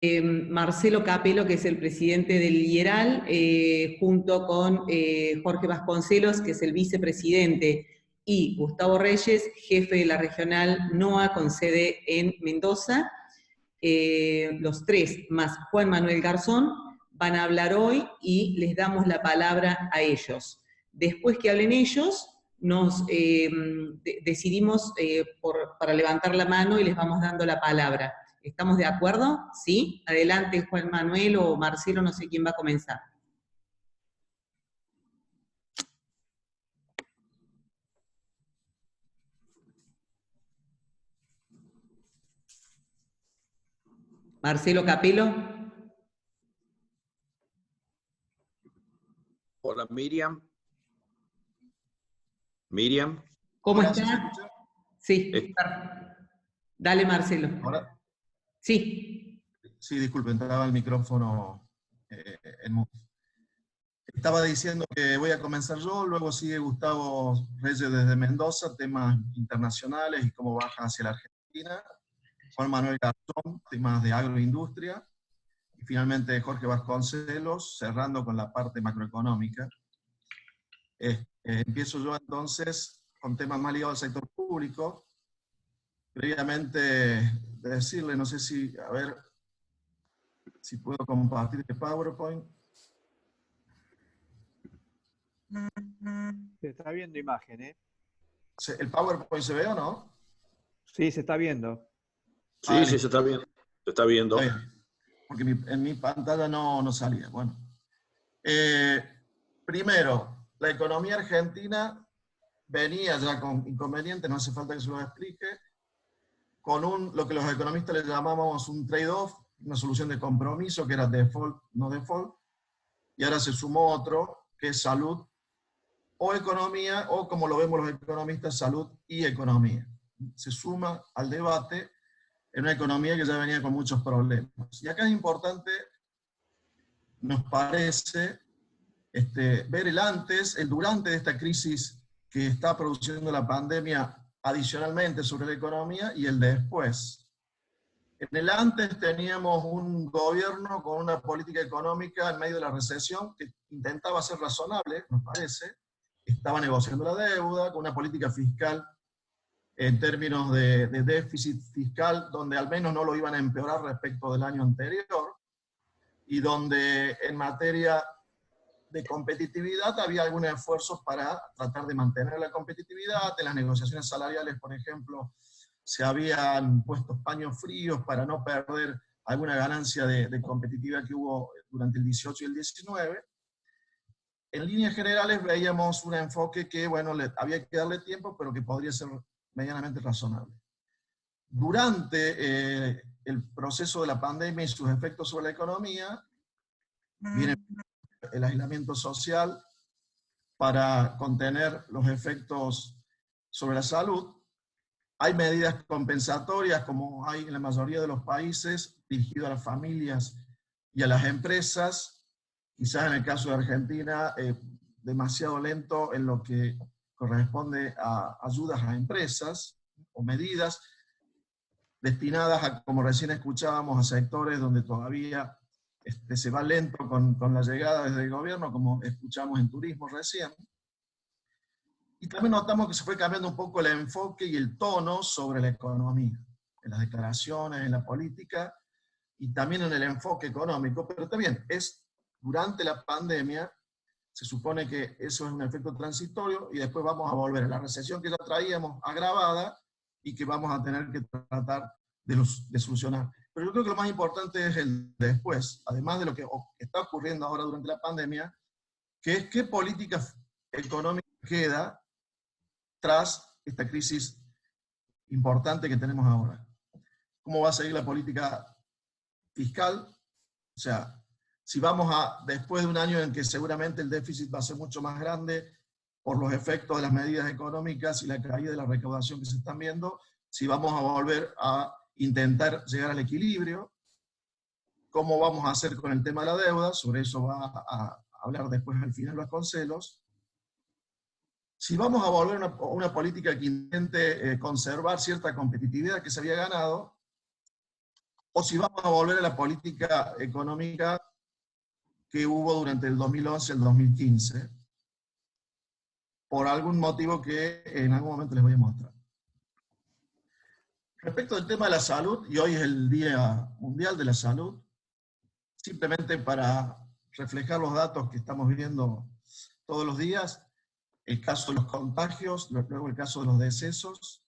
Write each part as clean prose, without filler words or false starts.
Marcelo Capello, que es el presidente del IERAL, junto con Jorge Vasconcelos, que es el vicepresidente, y Gustavo Reyes, jefe de la regional NOA con sede en Mendoza. Los tres, más Juan Manuel Garzón, van a hablar hoy y les damos la palabra a ellos. Después que hablen ellos, nos decidimos para levantar la mano y les vamos dando la palabra. ¿Estamos de acuerdo? ¿Sí? Adelante, Juan Manuel o Marcelo, no sé quién va a comenzar. Marcelo Capello. Hola, Miriam. Miriam. ¿Cómo Hola, está? ¿se escucha? Sí. Dale, Marcelo. ¿Ahora? Sí. Sí, disculpen, estaba el micrófono en mute. Estaba diciendo que voy a comenzar yo, luego sigue Gustavo Reyes desde Mendoza, temas internacionales y cómo baja hacia la Argentina. Juan Manuel Garzón, temas de agroindustria. Y finalmente Jorge Vasconcelos, cerrando con la parte macroeconómica. Empiezo yo entonces con temas más ligados al sector público. Previamente decirle, no sé si, a ver, si puedo compartir este PowerPoint. Se está viendo imagen, ¿eh? ¿El PowerPoint se ve o no? Sí, se está viendo. Sí, sí, se está viendo. Se está viendo. Está bien, porque en mi pantalla no salía. Bueno. Primero, la economía argentina venía ya con inconvenientes, no hace falta que se lo explique, con lo que los economistas le llamábamos un trade-off, una solución de compromiso, que era default, no default, y ahora se sumó otro, que es salud o economía, o como lo vemos los economistas, salud y economía. Se suma al debate en una economía que ya venía con muchos problemas. Y acá es importante, nos parece, ver el antes, el durante de esta crisis que está produciendo la pandemia adicionalmente sobre la economía, y el después. En el antes teníamos un gobierno con una política económica en medio de la recesión que intentaba ser razonable, nos parece. Estaba negociando la deuda, con una política fiscal en términos de déficit fiscal, donde al menos no lo iban a empeorar respecto del año anterior, y donde en materia de competitividad había algunos esfuerzos para tratar de mantener la competitividad. En las negociaciones salariales, por ejemplo, se habían puesto paños fríos para no perder alguna ganancia de competitividad que hubo durante el 18 y el 19. En líneas generales veíamos un enfoque que, bueno, había que darle tiempo, pero que podría ser medianamente razonable. Durante el proceso de la pandemia y sus efectos sobre la economía, viene el aislamiento social para contener los efectos sobre la salud. Hay medidas compensatorias, como hay en la mayoría de los países, dirigidas a las familias y a las empresas. Quizás en el caso de Argentina, demasiado lento en lo que corresponde a ayudas a empresas o medidas destinadas a, como recién escuchábamos, a sectores donde todavía se va lento con la llegada desde el gobierno, como escuchamos en turismo recién. Y también notamos que se fue cambiando un poco el enfoque y el tono sobre la economía, en las declaraciones, en la política, y también en el enfoque económico, pero también es durante la pandemia, se supone que eso es un efecto transitorio, y después vamos a volver a la recesión que ya traíamos agravada, y que vamos a tener que tratar de solucionar. Pero yo creo que lo más importante es el después, además de lo que está ocurriendo ahora durante la pandemia, que es qué política económica queda tras esta crisis importante que tenemos ahora. ¿Cómo va a seguir la política fiscal? O sea, si vamos después de un año en que seguramente el déficit va a ser mucho más grande por los efectos de las medidas económicas y la caída de la recaudación que se están viendo, si vamos a volver a intentar llegar al equilibrio, cómo vamos a hacer con el tema de la deuda, sobre eso va a hablar después al final Vasconcelos. Si vamos a volver a una política que intente conservar cierta competitividad que se había ganado, o si vamos a volver a la política económica que hubo durante el 2011 y el 2015, por algún motivo que en algún momento les voy a mostrar. Respecto al tema de la salud, y hoy es el Día Mundial de la Salud, simplemente para reflejar los datos que estamos viendo todos los días, el caso de los contagios, luego el caso de los decesos.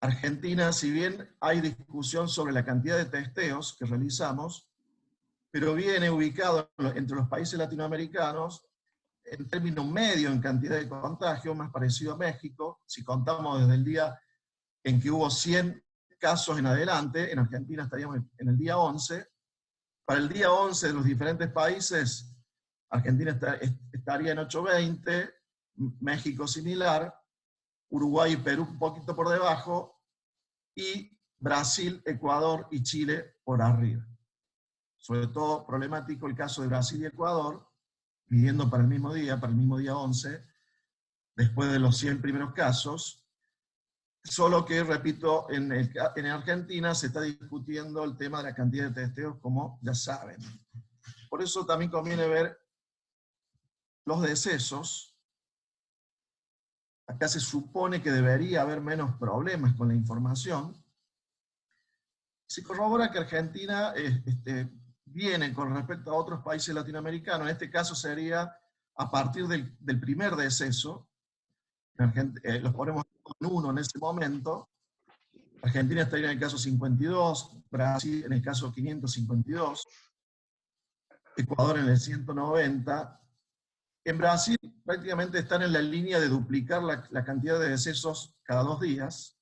Argentina, si bien hay discusión sobre la cantidad de testeos que realizamos, pero viene ubicado entre los países latinoamericanos en términos medio en cantidad de contagios, más parecido a México. Si contamos desde el día en que hubo 100 casos en adelante, en Argentina estaríamos en el día 11. Para el día 11 de los diferentes países, Argentina estaría en 820, México similar, Uruguay y Perú un poquito por debajo, y Brasil, Ecuador y Chile por arriba. Sobre todo problemático el caso de Brasil y Ecuador, pidiendo para el mismo día 11, después de los 100 primeros casos, solo que, repito, en Argentina se está discutiendo el tema de la cantidad de testeos, como ya saben. Por eso también conviene ver los decesos. Acá se supone que debería haber menos problemas con la información. Se corrobora que Argentina viene con respecto a otros países latinoamericanos. En este caso sería a partir del primer deceso. Los ponemos en 1 en ese momento. Argentina estaría en el caso 52, Brasil en el caso 552, Ecuador en el 190. En Brasil prácticamente están en la línea de duplicar la cantidad de decesos cada 2 días.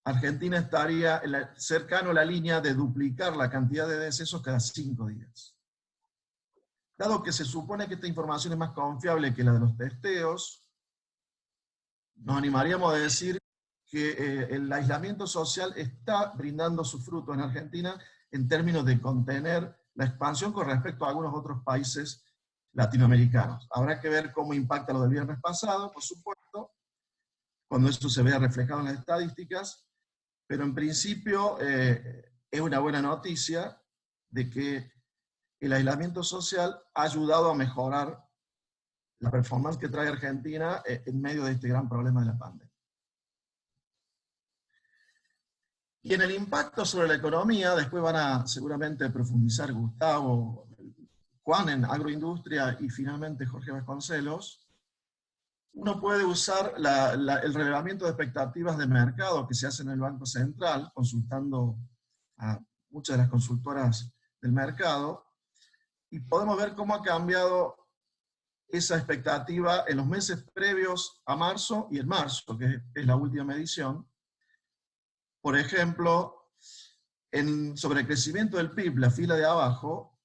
Argentina estaría cercano a la línea de duplicar la cantidad de decesos cada 5 días. Dado que se supone que esta información es más confiable que la de los testeos, nos animaríamos a decir que el aislamiento social está brindando su fruto en Argentina en términos de contener la expansión con respecto a algunos otros países latinoamericanos. Habrá que ver cómo impacta lo del viernes pasado, por supuesto, cuando eso se vea reflejado en las estadísticas, pero en principio es una buena noticia de que el aislamiento social ha ayudado a mejorar la performance que trae Argentina en medio de este gran problema de la pandemia. Y en el impacto sobre la economía, después van a seguramente profundizar Gustavo, Juan en agroindustria y finalmente Jorge Vasconcelos, uno puede usar el relevamiento de expectativas de mercado que se hace en el Banco Central, consultando a muchas de las consultoras del mercado, y podemos ver cómo ha cambiado esa expectativa en los meses previos a marzo y en marzo, que es la última medición. Por ejemplo, sobre el crecimiento del PIB, la fila de abajo,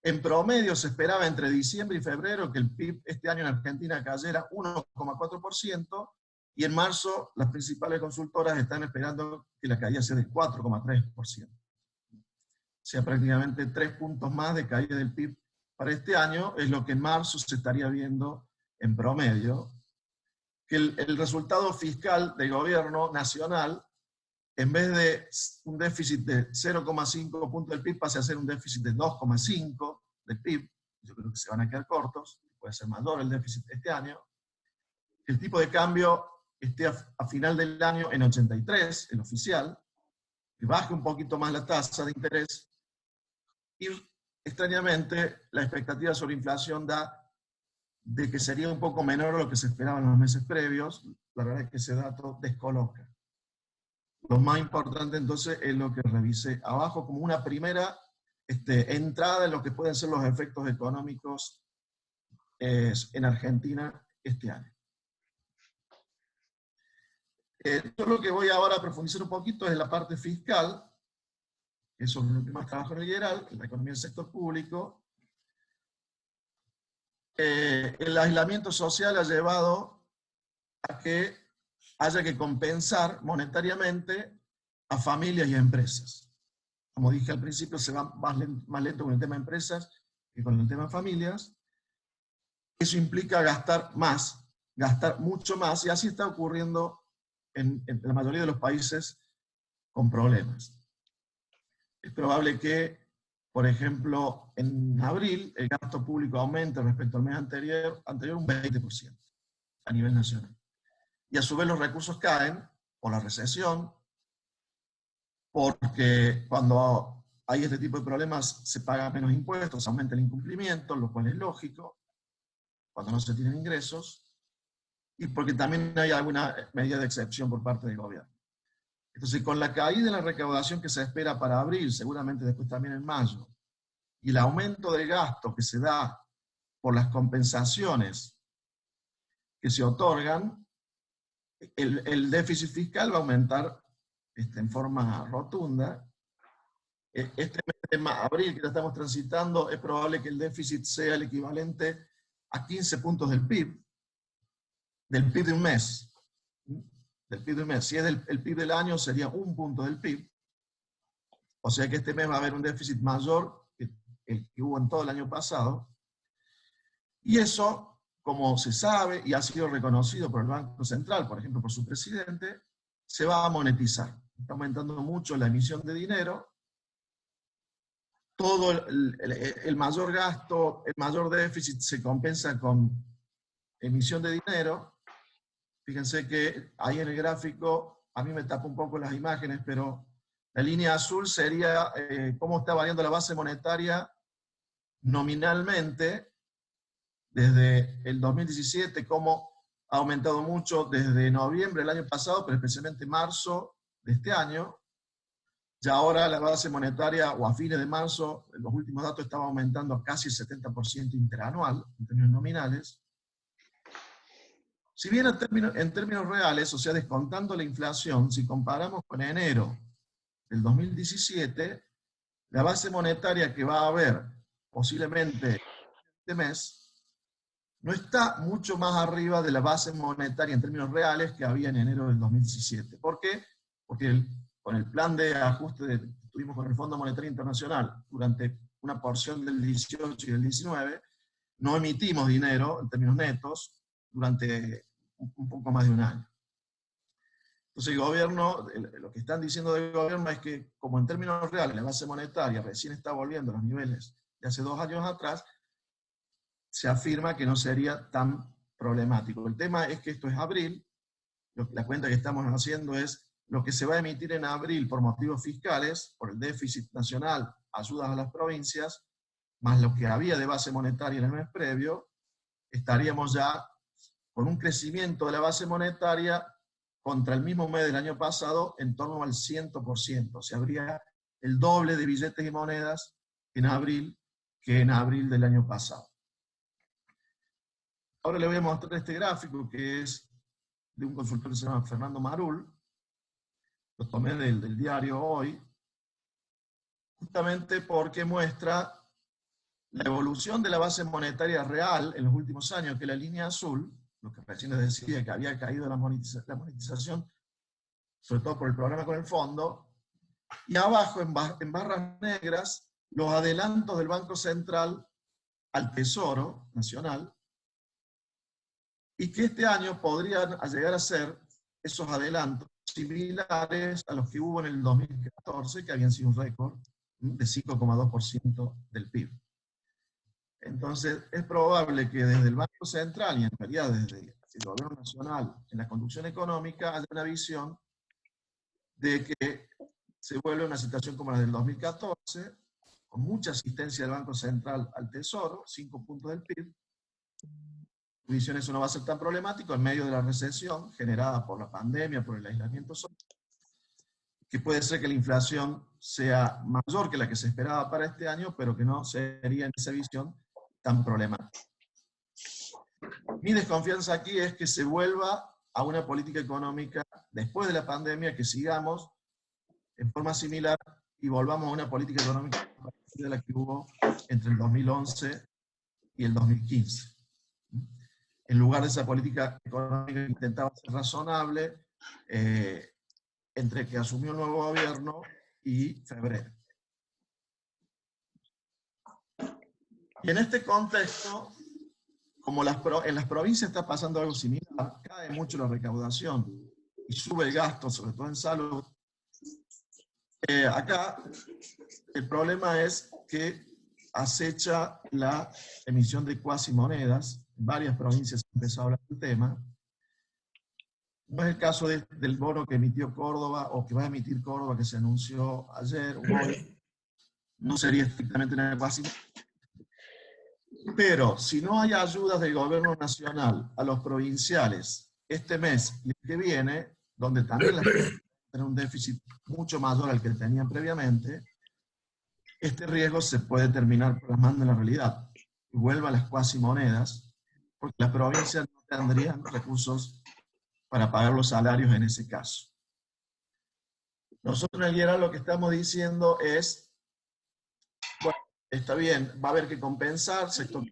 en promedio se esperaba entre diciembre y febrero que el PIB este año en Argentina cayera 1,4%, y en marzo las principales consultoras están esperando que la caída sea del 4,3%. O sea, prácticamente 3 puntos más de caída del PIB para este año es lo que en marzo se estaría viendo en promedio. Que el resultado fiscal del gobierno nacional, en vez de un déficit de 0,5 puntos del PIB, pase a ser un déficit de 2,5 del PIB. Yo creo que se van a quedar cortos, puede ser mayor el déficit este año. El tipo de cambio esté a final del año en 83, el oficial, que baje un poquito más la tasa de interés, y extrañamente la expectativa sobre inflación da de que sería un poco menor a lo que se esperaba en los meses previos. La verdad es que ese dato descoloca. Lo más importante entonces es lo que revisé abajo como una primera entrada en lo que pueden ser los efectos económicos en Argentina este año. Yo lo que voy ahora a profundizar un poquito es la parte fiscal, que es sobre lo que más trabajo en el IERAL, en la economía del sector público. El aislamiento social ha llevado a que haya que compensar monetariamente a familias y a empresas. Como dije al principio, se va más lento con el tema de empresas que con el tema de familias. Eso implica gastar más, gastar mucho más, y así está ocurriendo en la mayoría de los países con problemas. es probable que, por ejemplo, en abril el gasto público aumente respecto al mes anterior un 20% a nivel nacional. Y a su vez los recursos caen por la recesión, porque cuando hay este tipo de problemas se pagan menos impuestos, aumenta el incumplimiento, lo cual es lógico, cuando no se tienen ingresos, y porque también hay alguna medida de excepción por parte del gobierno. Entonces, con la caída de la recaudación que se espera para abril, seguramente después también en mayo, y el aumento del gasto que se da por las compensaciones que se otorgan, el déficit fiscal va a aumentar en forma rotunda. Este mes de abril que ya estamos transitando, es probable que el déficit sea el equivalente a 15 puntos del PIB de un mes. Del PIB de un mes. Si es el PIB del año, sería 1 punto del PIB. O sea que este mes va a haber un déficit mayor que el que hubo en todo el año pasado. Y eso, como se sabe y ha sido reconocido por el Banco Central, por ejemplo, por su presidente, se va a monetizar. Está aumentando mucho la emisión de dinero. Todo el mayor gasto, el mayor déficit se compensa con emisión de dinero. Fíjense que ahí en el gráfico, a mí me tapa un poco las imágenes, pero la línea azul sería cómo está variando la base monetaria nominalmente desde el 2017, cómo ha aumentado mucho desde noviembre del año pasado, pero especialmente marzo de este año. Ya ahora la base monetaria, o a fines de marzo, los últimos datos estaba aumentando a casi el 70% interanual, en términos nominales. Si bien en términos reales, o sea, descontando la inflación, si comparamos con enero del 2017, la base monetaria que va a haber posiblemente este mes, no está mucho más arriba de la base monetaria en términos reales que había en enero del 2017. ¿Por qué? Porque con el plan de ajuste que tuvimos con el Fondo Monetario Internacional durante una porción del 18 y del 19, no emitimos dinero en términos netos durante un poco más de un año. Entonces el gobierno, lo que están diciendo del gobierno es que, como en términos reales la base monetaria recién está volviendo a los niveles de hace 2 años atrás, se afirma que no sería tan problemático. El tema es que esto es abril, la cuenta que estamos haciendo es lo que se va a emitir en abril por motivos fiscales, por el déficit nacional, ayudas a las provincias, más lo que había de base monetaria en el mes previo, estaríamos ya con un crecimiento de la base monetaria contra el mismo mes del año pasado en torno al 100%. O sea, habría el doble de billetes y monedas en abril que en abril del año pasado. Ahora le voy a mostrar este gráfico que es de un consultor que se llama Fernando Marul. Lo tomé del diario Hoy, justamente porque muestra la evolución de la base monetaria real en los últimos años, que es la línea azul, lo que recién les decía, que había caído la monetización, sobre todo por el programa con el fondo, y abajo, en barras negras, los adelantos del Banco Central al Tesoro Nacional, y que este año podrían llegar a ser esos adelantos similares a los que hubo en el 2014, que habían sido un récord de 5,2% del PIB. Entonces, es probable que desde el Banco Central, y en realidad desde el Gobierno Nacional, en la conducción económica, haya una visión de que se vuelve una situación como la del 2014, con mucha asistencia del Banco Central al Tesoro, 5 puntos del PIB. Tu visión, eso no va a ser tan problemático en medio de la recesión generada por la pandemia, por el aislamiento social, que puede ser que la inflación sea mayor que la que se esperaba para este año, pero que no sería en esa visión tan problemática. Mi desconfianza aquí es que se vuelva a una política económica después de la pandemia, que sigamos en forma similar y volvamos a una política económica de la que hubo entre el 2011 y el 2015. En lugar de esa política económica que intentaba ser razonable entre que asumió el nuevo gobierno y febrero. Y en este contexto, como en las provincias está pasando algo similar, cae mucho la recaudación y sube el gasto, sobre todo en salud, acá El problema es que acecha la emisión de cuasimonedas. En varias provincias se empezó a hablar del tema. No es el caso del bono que emitió Córdoba o que va a emitir Córdoba, que se anunció ayer o hoy. No sería estrictamente una cuasimoneda. Pero si no hay ayudas del gobierno nacional a los provinciales este mes y el que viene, donde también las tienen un déficit mucho mayor al que tenían previamente, este riesgo se puede terminar plasmando en la realidad. Y vuelva a las cuasimonedas, porque las provincias no tendrían recursos para pagar los salarios en ese caso. Nosotros en el IERAL lo que estamos diciendo es, bueno, está bien, va a haber que compensar, sector,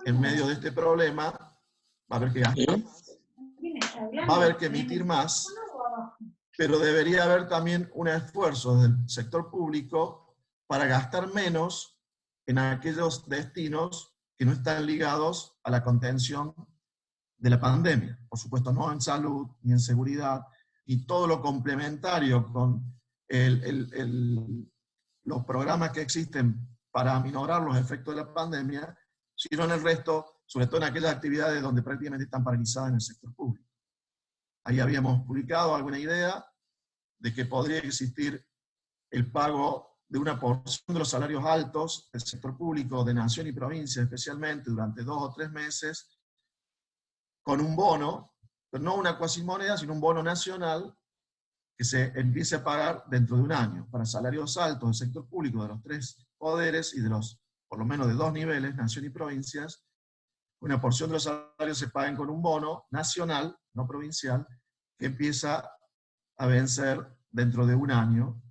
en medio de este problema, va a haber que gastar más, va a haber que emitir más, pero debería haber también un esfuerzo del sector público para gastar menos en aquellos destinos que no están ligados a la contención de la pandemia. Por supuesto, no en salud, ni en seguridad, y todo lo complementario con los programas que existen para aminorar los efectos de la pandemia, sino en el resto, sobre todo en aquellas actividades donde prácticamente están paralizadas en el sector público. Ahí habíamos publicado alguna idea de que podría existir el pago de una porción de los salarios altos del sector público de nación y provincia, especialmente durante 2 o 3 meses, con un bono, pero no una cuasimoneda, sino un bono nacional que se empiece a pagar dentro de un año, para salarios altos del sector público de los 3 poderes y de los, por lo menos de 2 niveles, nación y provincias. Una porción de los salarios se paguen con un bono nacional, no provincial, que empieza a vencer dentro de un año,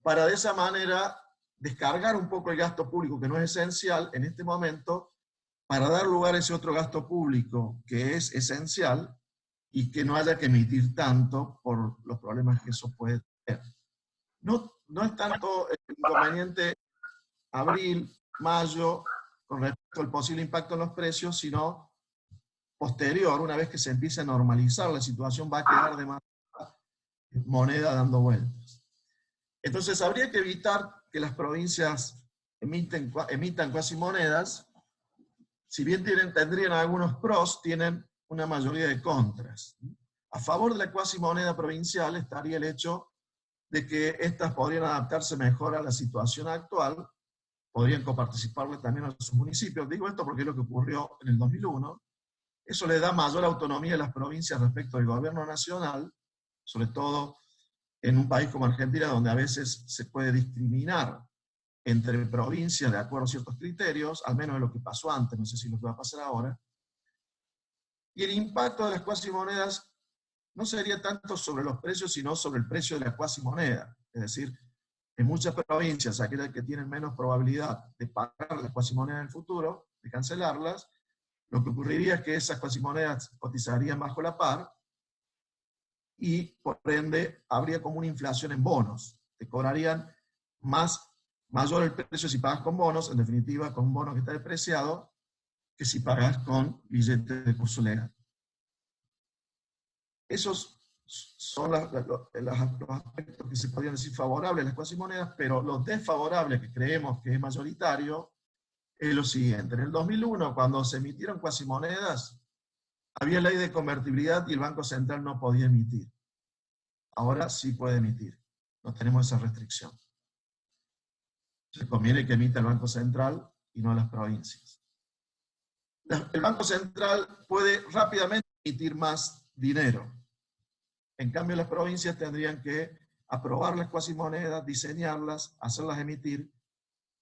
para de esa manera descargar un poco el gasto público, que no es esencial en este momento, para dar lugar a ese otro gasto público que es esencial y que no haya que emitir tanto por los problemas que eso puede tener. No es tanto el inconveniente abril, mayo, con respecto al posible impacto en los precios, sino posterior, una vez que se empiece a normalizar la situación, va a quedar de más moneda dando vueltas. Entonces habría que evitar que las provincias emitan cuasimonedas. Si bien tendrían algunos pros, tienen una mayoría de contras. A favor de la cuasimoneda provincial estaría el hecho de que éstas podrían adaptarse mejor a la situación actual, podrían coparticiparle también a sus municipios. Digo esto porque es lo que ocurrió en el 2001. Eso le da mayor autonomía a las provincias respecto al gobierno nacional, sobre todo en un país como Argentina, donde a veces se puede discriminar entre provincias de acuerdo a ciertos criterios, al menos es lo que pasó antes, no sé si lo que va a pasar ahora. Y el impacto de las cuasimonedas no sería tanto sobre los precios, sino sobre el precio de la cuasimoneda. Es decir, en muchas provincias, aquellas que tienen menos probabilidad de pagar las cuasimonedas en el futuro, de cancelarlas, lo que ocurriría es que esas cuasimonedas cotizarían bajo la par y, por ende, habría como una inflación en bonos. Te cobrarían mayor el precio si pagas con bonos, en definitiva con un bono que está depreciado, que si pagas con billetes de curso legal. Esos son los aspectos que se podrían decir favorables a las cuasimonedas, pero los desfavorables, que creemos que es mayoritario, es lo siguiente. En el 2001, cuando se emitieron cuasimonedas, había ley de convertibilidad y el Banco Central no podía emitir. Ahora sí puede emitir. No tenemos esa restricción. Se conviene que emita el Banco Central y no las provincias. El Banco Central puede rápidamente emitir más dinero. En cambio, las provincias tendrían que aprobar las cuasimonedas, diseñarlas, hacerlas emitir.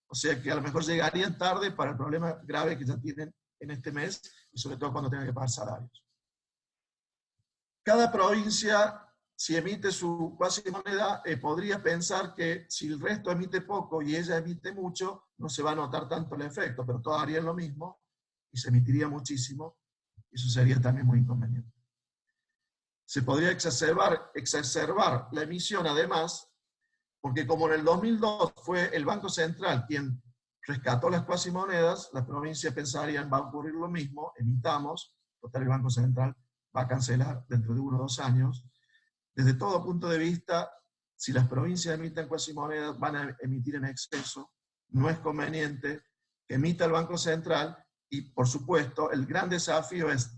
O sea que a lo mejor llegarían tarde para el problema grave que ya tienen en este mes, y sobre todo cuando tengan que pagar salarios. Cada provincia, si emite su cuasimoneda, podría pensar que si el resto emite poco y ella emite mucho, no se va a notar tanto el efecto, pero todos harían lo mismo y se emitiría muchísimo, y eso sería también muy inconveniente. Se podría exacerbar la emisión además, porque como en el 2002 fue el Banco Central quien rescató las cuasimonedas, las provincias pensarían va a ocurrir lo mismo, emitamos, total el Banco Central va a cancelar dentro de 1 o 2 años. Desde todo punto de vista Si las provincias emiten cuasimonedas, van a emitir en exceso, no es conveniente que emita el Banco Central, y por supuesto el gran desafío es,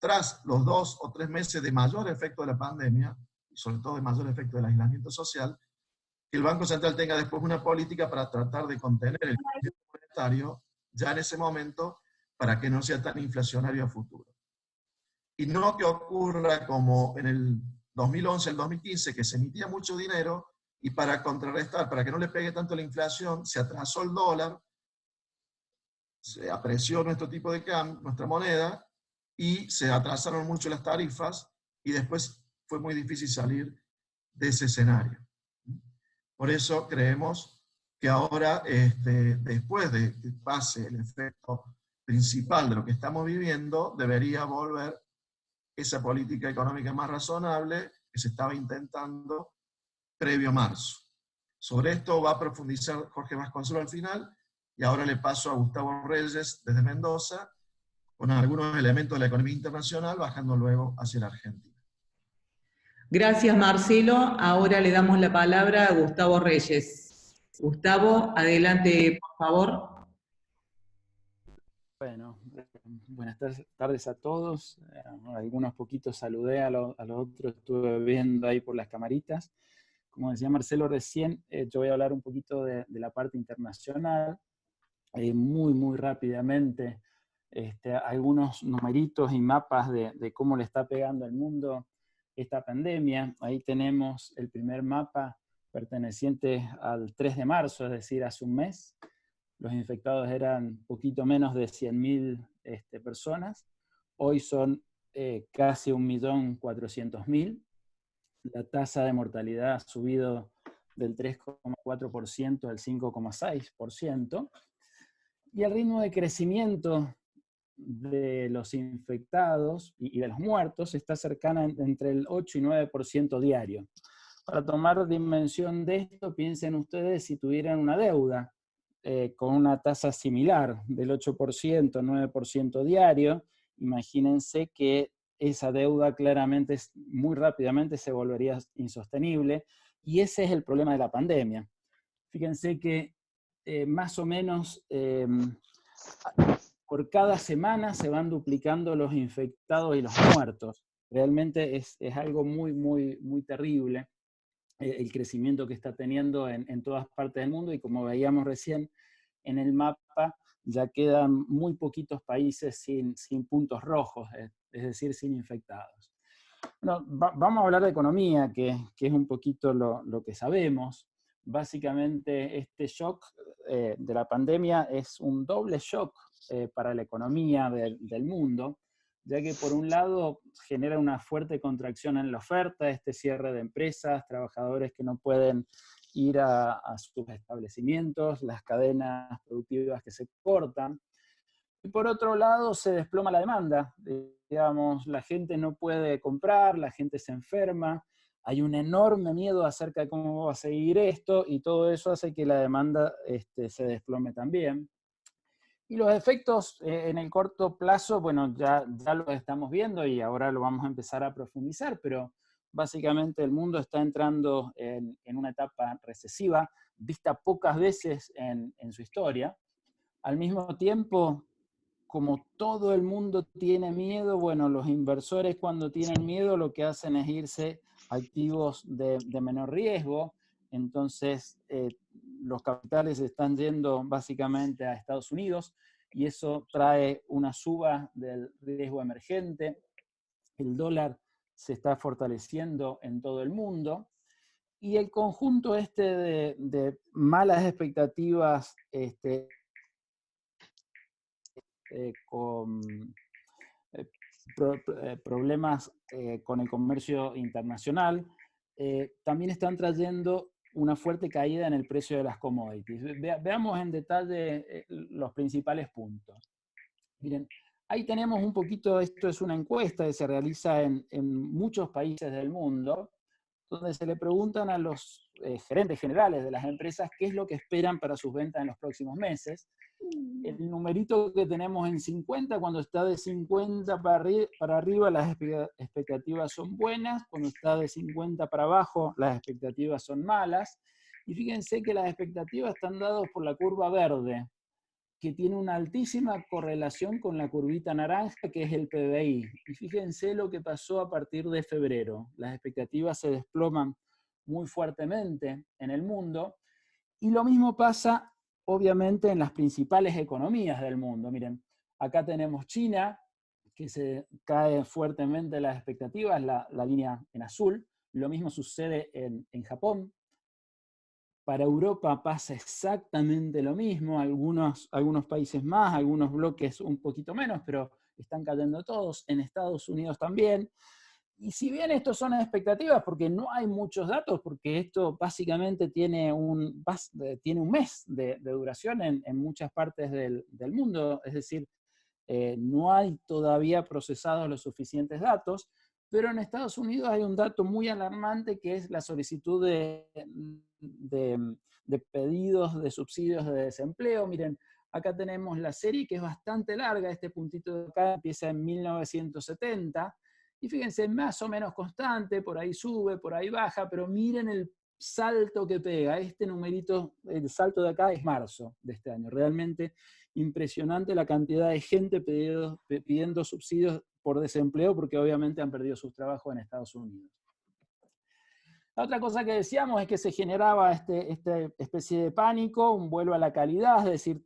tras los 2 o 3 meses de mayor efecto de la pandemia, y sobre todo de mayor efecto del aislamiento social, que el Banco Central tenga después una política para tratar de contener el crecimiento monetario ya en ese momento, para que no sea tan inflacionario a futuro. Y no que ocurra como en el 2011, el 2015, que se emitía mucho dinero, y para contrarrestar, para que no le pegue tanto la inflación, se atrasó el dólar, se apreció nuestro tipo de cambio, nuestra moneda, y se atrasaron mucho las tarifas, y después fue muy difícil salir de ese escenario. Por eso creemos que ahora, después de que pase el efecto principal de lo que estamos viviendo, debería volver esa política económica más razonable que se estaba intentando previo a marzo. Sobre esto va a profundizar Jorge Vasconcelos al final, y ahora le paso a Gustavo Reyes desde Mendoza, con algunos elementos de la economía internacional, bajando luego hacia la Argentina. Gracias, Marcelo. Ahora le damos la palabra a Gustavo Reyes. Gustavo, adelante, por favor. Bueno, buenas tardes a todos. Algunos poquitos saludé, a los otros estuve viendo ahí por las camaritas. Como decía Marcelo recién, yo voy a hablar un poquito de la parte internacional, muy rápidamente, algunos numeritos y mapas de cómo le está pegando al mundo esta pandemia. Ahí tenemos el primer mapa perteneciente al 3 de marzo, es decir, hace un mes. Los infectados eran poquito menos de 100.000 personas. Hoy son casi 1.400.000. La tasa de mortalidad ha subido del 3,4% al 5,6%. Y el ritmo de crecimiento de los infectados y de los muertos está cercana entre el 8 y 9% diario. Para tomar dimensión de esto, piensen ustedes si tuvieran una deuda con una tasa similar del 8%, 9% diario, imagínense que esa deuda claramente, muy rápidamente se volvería insostenible, y ese es el problema de la pandemia. Fíjense que más o menos por cada semana se van duplicando los infectados y los muertos. Realmente es algo muy terrible el crecimiento que está teniendo en todas partes del mundo, y como veíamos recién en el mapa, ya quedan muy poquitos países sin puntos rojos, es decir, sin infectados. Bueno, vamos a hablar de economía, que es un poquito lo que sabemos. Básicamente este shock de la pandemia es un doble shock para la economía del mundo, ya que por un lado genera una fuerte contracción en la oferta, este cierre de empresas, trabajadores que no pueden ir a sus establecimientos, las cadenas productivas que se cortan. Y por otro lado se desploma la demanda, digamos, la gente no puede comprar, la gente se enferma, hay un enorme miedo acerca de cómo va a seguir esto, y todo eso hace que la demanda se desplome también. Y los efectos en el corto plazo, bueno, ya los estamos viendo y ahora lo vamos a empezar a profundizar, pero básicamente el mundo está entrando en una etapa recesiva, vista pocas veces en su historia. Al mismo tiempo, como todo el mundo tiene miedo, bueno, los inversores cuando tienen miedo lo que hacen es irse a activos de menor riesgo. Entonces, los capitales están yendo básicamente a Estados Unidos, y eso trae una suba del riesgo emergente. El dólar se está fortaleciendo en todo el mundo, y el conjunto de malas expectativas con problemas con el comercio internacional, también están trayendo una fuerte caída en el precio de las commodities. Veamos en detalle los principales puntos. Miren, ahí tenemos un poquito, esto es una encuesta que se realiza en muchos países del mundo, donde se le preguntan a los gerentes generales de las empresas qué es lo que esperan para sus ventas en los próximos meses. el numerito que tenemos en 50, cuando está de 50 para arriba las expectativas son buenas, cuando está de 50 para abajo las expectativas son malas, y fíjense que las expectativas están dadas por la curva verde, que tiene una altísima correlación con la curvita naranja, que es el PBI. Y fíjense lo que pasó a partir de febrero. Las expectativas se desploman muy fuertemente en el mundo, y lo mismo pasa obviamente en las principales economías del mundo. Miren, acá tenemos China, que se cae fuertemente las expectativas, la línea en azul. Lo mismo sucede en Japón. Para Europa pasa exactamente lo mismo, algunos países más, algunos bloques un poquito menos, pero están cayendo todos, en Estados Unidos también. Y si bien estos son expectativas, porque no hay muchos datos, porque esto básicamente tiene un mes de duración en muchas partes del mundo, es decir, no hay todavía procesados los suficientes datos, pero en Estados Unidos hay un dato muy alarmante que es la solicitud de pedidos de subsidios de desempleo. Miren, acá tenemos la serie que es bastante larga, este puntito de acá empieza en 1970, y fíjense, más o menos constante, por ahí sube, por ahí baja, pero miren el salto que pega. Este numerito, el salto de acá es marzo de este año. Realmente impresionante la cantidad de gente pidiendo subsidios por desempleo, porque obviamente han perdido sus trabajos en Estados Unidos. La otra cosa que decíamos es que se generaba esta especie de pánico, un vuelo a la calidad, es decir,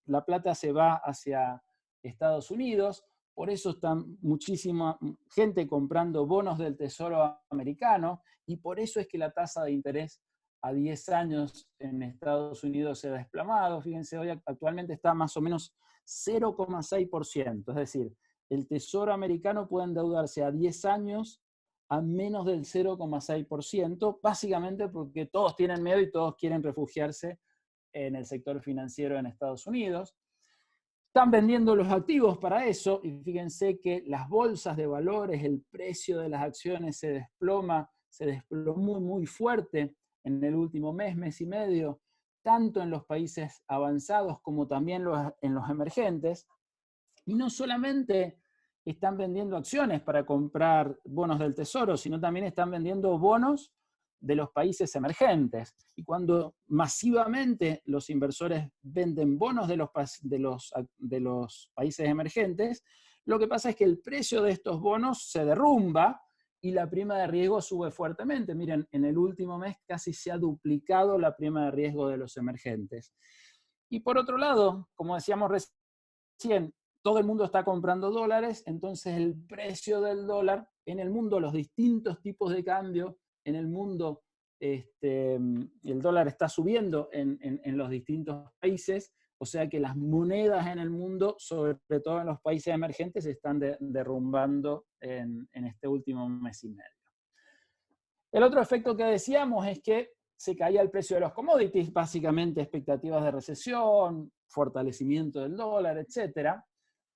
la plata se va hacia Estados Unidos. Por eso está muchísima gente comprando bonos del Tesoro americano, y por eso es que la tasa de interés a 10 años en Estados Unidos se ha desplomado. Fíjense, hoy actualmente está más o menos 0,6%. Es decir, el Tesoro americano puede endeudarse a 10 años a menos del 0,6%, básicamente porque todos tienen miedo y todos quieren refugiarse en el sector financiero en Estados Unidos. Están vendiendo los activos para eso, y fíjense que las bolsas de valores, el precio de las acciones se desplomó muy fuerte en el último mes y medio, tanto en los países avanzados como también en los emergentes. Y no solamente están vendiendo acciones para comprar bonos del Tesoro, sino también están vendiendo bonos de los países emergentes. Y cuando masivamente los inversores venden bonos de los países emergentes, lo que pasa es que el precio de estos bonos se derrumba y la prima de riesgo sube fuertemente. Miren, en el último mes casi se ha duplicado la prima de riesgo de los emergentes. Y por otro lado, como decíamos recién, todo el mundo está comprando dólares, entonces el precio del dólar en el mundo, los distintos tipos de cambio en el mundo, el dólar está subiendo en los distintos países, o sea que las monedas en el mundo, sobre todo en los países emergentes, se están derrumbando en este último mes y medio. El otro efecto que decíamos es que se caía el precio de los commodities, básicamente expectativas de recesión, fortalecimiento del dólar, etc.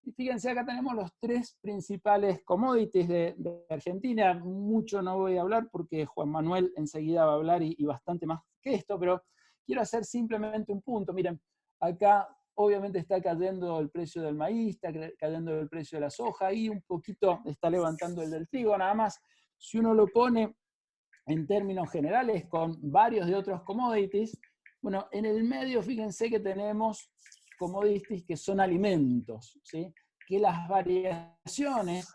Y fíjense, acá tenemos los tres principales commodities de Argentina. Mucho no voy a hablar porque Juan Manuel enseguida va a hablar y bastante más que esto, pero quiero hacer simplemente un punto. Miren, acá obviamente está cayendo el precio del maíz, está cayendo el precio de la soja y un poquito está levantando el del trigo. Nada más, si uno lo pone en términos generales con varios de otros commodities, bueno, en el medio fíjense que tenemos commodities que son alimentos, ¿sí? Que las variaciones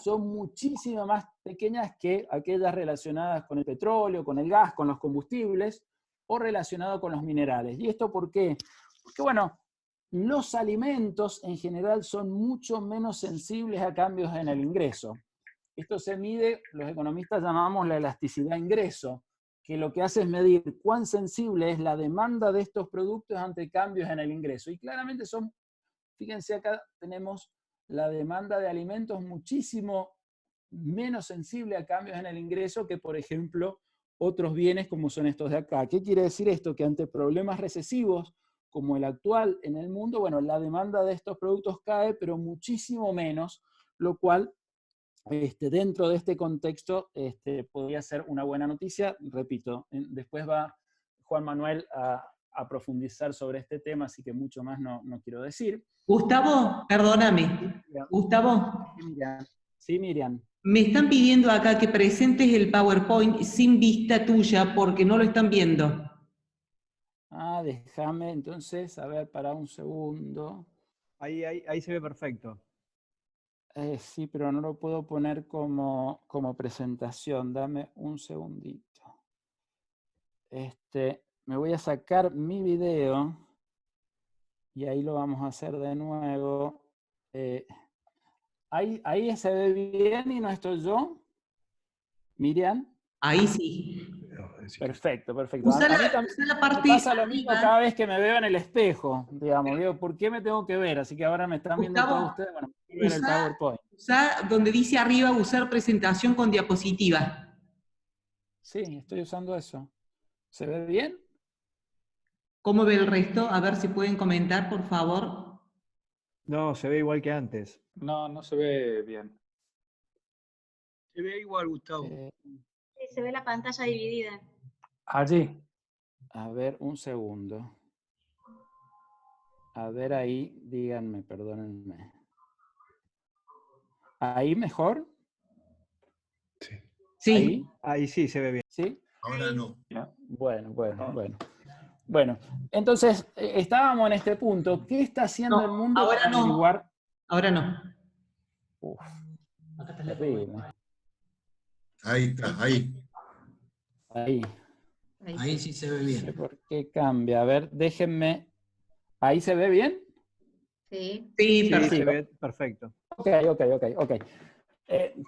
son muchísimo más pequeñas que aquellas relacionadas con el petróleo, con el gas, con los combustibles, o relacionadas con los minerales. ¿Y esto por qué? Porque, bueno, los alimentos en general son mucho menos sensibles a cambios en el ingreso. Esto se mide, los economistas llamamos la elasticidad ingreso, que lo que hace es medir cuán sensible es la demanda de estos productos ante cambios en el ingreso. Y claramente fíjense acá tenemos la demanda de alimentos muchísimo menos sensible a cambios en el ingreso que, por ejemplo, otros bienes como son estos de acá. ¿Qué quiere decir esto? Que ante problemas recesivos como el actual en el mundo, bueno, la demanda de estos productos cae, pero muchísimo menos, lo cual dentro de este contexto podría ser una buena noticia. Repito, después va Juan Manuel a a profundizar sobre este tema, así que mucho más no quiero decir. Gustavo, perdóname. Gustavo, Sí, Miriam. me están pidiendo acá que presentes el PowerPoint sin vista tuya porque no lo están viendo. Déjame entonces, a ver, para un segundo. Ahí se ve perfecto. Sí, pero no lo puedo poner como presentación. Dame un segundito. Me voy a sacar mi video y ahí lo vamos a hacer de nuevo. Ahí se ve bien y no estoy yo. Miriam. Ahí sí. Perfecto, perfecto. Usa A mí también la me parte pasa lo mismo arriba. cada vez que me veo en el espejo, digamos. Digo, ¿por qué me tengo que ver? Así que ahora me están viendo Gustavo, todos ustedes. Bueno, voy a ver el PowerPoint. Usa donde dice arriba usar presentación con diapositiva. Sí, estoy usando eso. ¿Se ve bien? ¿Cómo ve el resto? A ver si pueden comentar, por favor. No, se ve igual que antes. No se ve bien. Se ve igual, Gustavo. Sí, se ve la pantalla dividida. Allí. A ver, un segundo. A ver ahí, díganme, perdónenme. ¿Ahí mejor? Sí. Ahí sí se ve bien. ¿Sí? Ahora no. Bueno. Bueno, entonces, estábamos en este punto. ¿Qué está haciendo No, el mundo ahora para no. averiguar? Ahora no. Uf, terrible. Ahí está, ahí. Ahí Sí se ve no sé bien. por qué cambia. A ver, déjenme. ¿Ahí se ve bien? Sí. Sí, Sí, perfecto. se ve perfecto. Ok.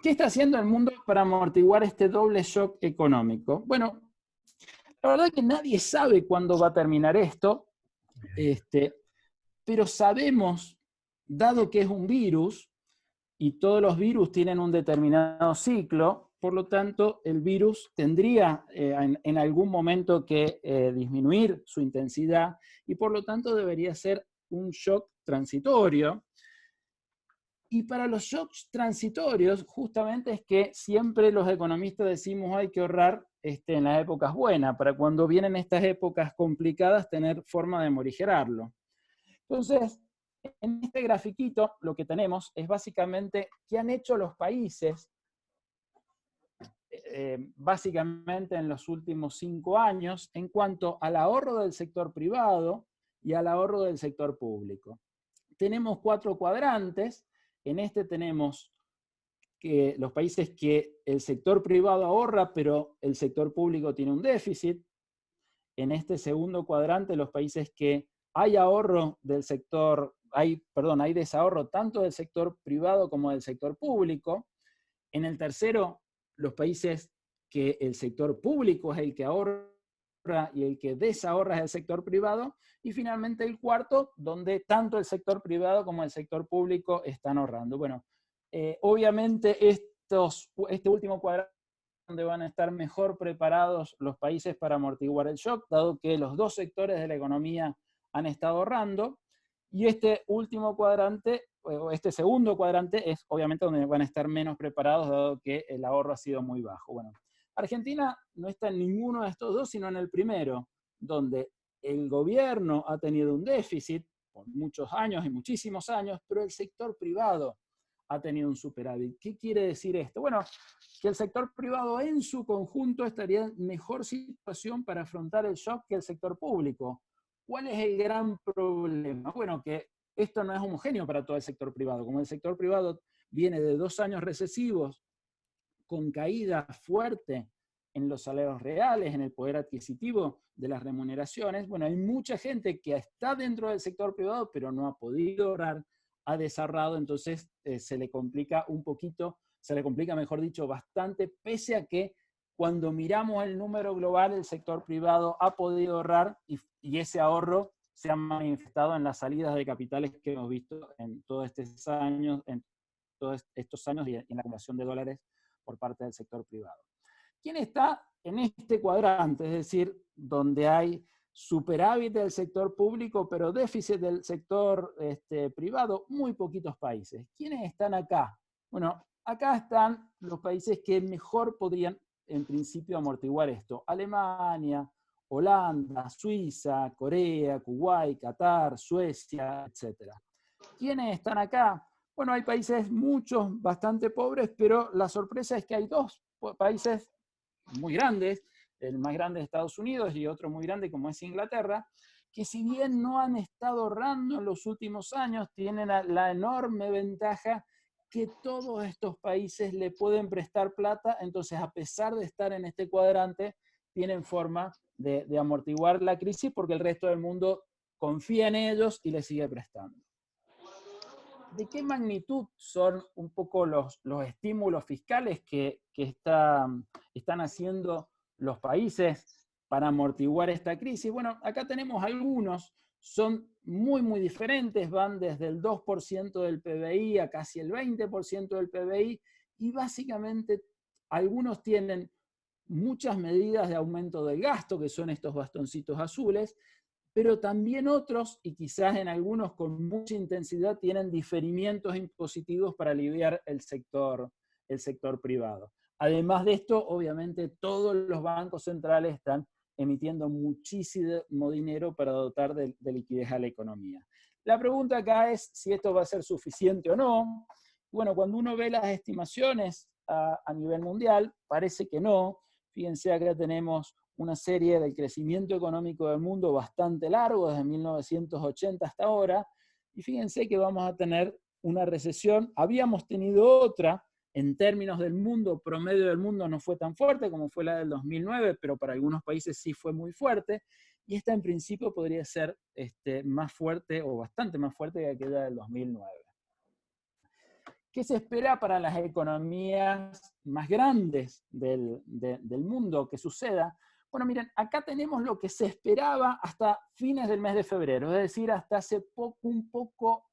¿Qué está haciendo el mundo para amortiguar este doble shock económico? Bueno, la verdad es que nadie sabe cuándo va a terminar esto, pero sabemos, dado que es un virus, y todos los virus tienen un determinado ciclo, por lo tanto, el virus tendría en algún momento que disminuir su intensidad, y por lo tanto debería ser un shock transitorio. Y para los shocks transitorios, justamente es que siempre los economistas decimos hay que ahorrar en las épocas buenas, para cuando vienen estas épocas complicadas tener forma de morigerarlo. Entonces, en este grafiquito lo que tenemos es básicamente qué han hecho los países básicamente en los últimos 5 años en cuanto al ahorro del sector privado y al ahorro del sector público. Tenemos 4 cuadrantes. En este tenemos que los países que el sector privado ahorra, pero el sector público tiene un déficit. En este segundo cuadrante, los países que hay ahorro del sector, hay desahorro tanto del sector privado como del sector público. En el tercero, los países que el sector público es el que ahorra y el que desahorra es el sector privado. Y finalmente el cuarto, donde tanto el sector privado como el sector público están ahorrando. Bueno, obviamente este último cuadrante donde van a estar mejor preparados los países para amortiguar el shock, dado que los dos sectores de la economía han estado ahorrando. Y este último cuadrante, o este segundo cuadrante, es obviamente donde van a estar menos preparados, dado que el ahorro ha sido muy bajo. Bueno, Argentina no está en ninguno de estos dos, sino en el primero, donde el gobierno ha tenido un déficit por muchos años y muchísimos años, pero el sector privado ha tenido un superávit. ¿Qué quiere decir esto? Bueno, que el sector privado en su conjunto estaría en mejor situación para afrontar el shock que el sector público. ¿Cuál es el gran problema? Bueno, que esto no es homogéneo para todo el sector privado. Como el sector privado viene de 2 años recesivos, con caída fuerte en los salarios reales, en el poder adquisitivo de las remuneraciones, bueno, hay mucha gente que está dentro del sector privado, pero no ha podido ahorrar, ha desahorrado, entonces se le complica un poquito, se le complica, mejor dicho, bastante, pese a que cuando miramos el número global, el sector privado ha podido ahorrar y ese ahorro se ha manifestado en las salidas de capitales que hemos visto en todos estos años y en la acumulación de dólares por parte del sector privado. ¿Quién está en este cuadrante? Es decir, donde hay superávit del sector público, pero déficit del sector privado, muy poquitos países. ¿Quiénes están acá? Bueno, acá están los países que mejor podrían, en principio, amortiguar esto. Alemania, Holanda, Suiza, Corea, Kuwait, Qatar, Suecia, etc. ¿Quiénes están acá? Bueno, hay países muchos, bastante pobres, pero la sorpresa es que hay dos países muy grandes, el más grande es Estados Unidos y otro muy grande como es Inglaterra, que si bien no han estado ahorrando en los últimos años, tienen la enorme ventaja que todos estos países le pueden prestar plata, entonces a pesar de estar en este cuadrante, tienen forma de amortiguar la crisis porque el resto del mundo confía en ellos y les sigue prestando. ¿De qué magnitud son un poco los estímulos fiscales que están haciendo los países para amortiguar esta crisis? Bueno, acá tenemos algunos, son muy, muy diferentes, van desde el 2% del PBI a casi el 20% del PBI, y básicamente algunos tienen muchas medidas de aumento del gasto, que son estos bastoncitos azules, pero también otros, y quizás en algunos con mucha intensidad, tienen diferimientos impositivos para aliviar el sector privado. Además de esto, obviamente, todos los bancos centrales están emitiendo muchísimo dinero para dotar de liquidez a la economía. La pregunta acá es si esto va a ser suficiente o no. Bueno, cuando uno ve las estimaciones a nivel mundial, parece que no. Fíjense, acá tenemos una serie del crecimiento económico del mundo bastante largo, desde 1980 hasta ahora, y fíjense que vamos a tener una recesión. Habíamos tenido otra, en términos del mundo, promedio del mundo no fue tan fuerte como fue la del 2009, pero para algunos países sí fue muy fuerte, y esta en principio podría ser más fuerte o bastante más fuerte que aquella del 2009. ¿Qué se espera para las economías más grandes del mundo que suceda? Bueno, miren, acá tenemos lo que se esperaba hasta fines del mes de febrero, es decir, hasta hace un poco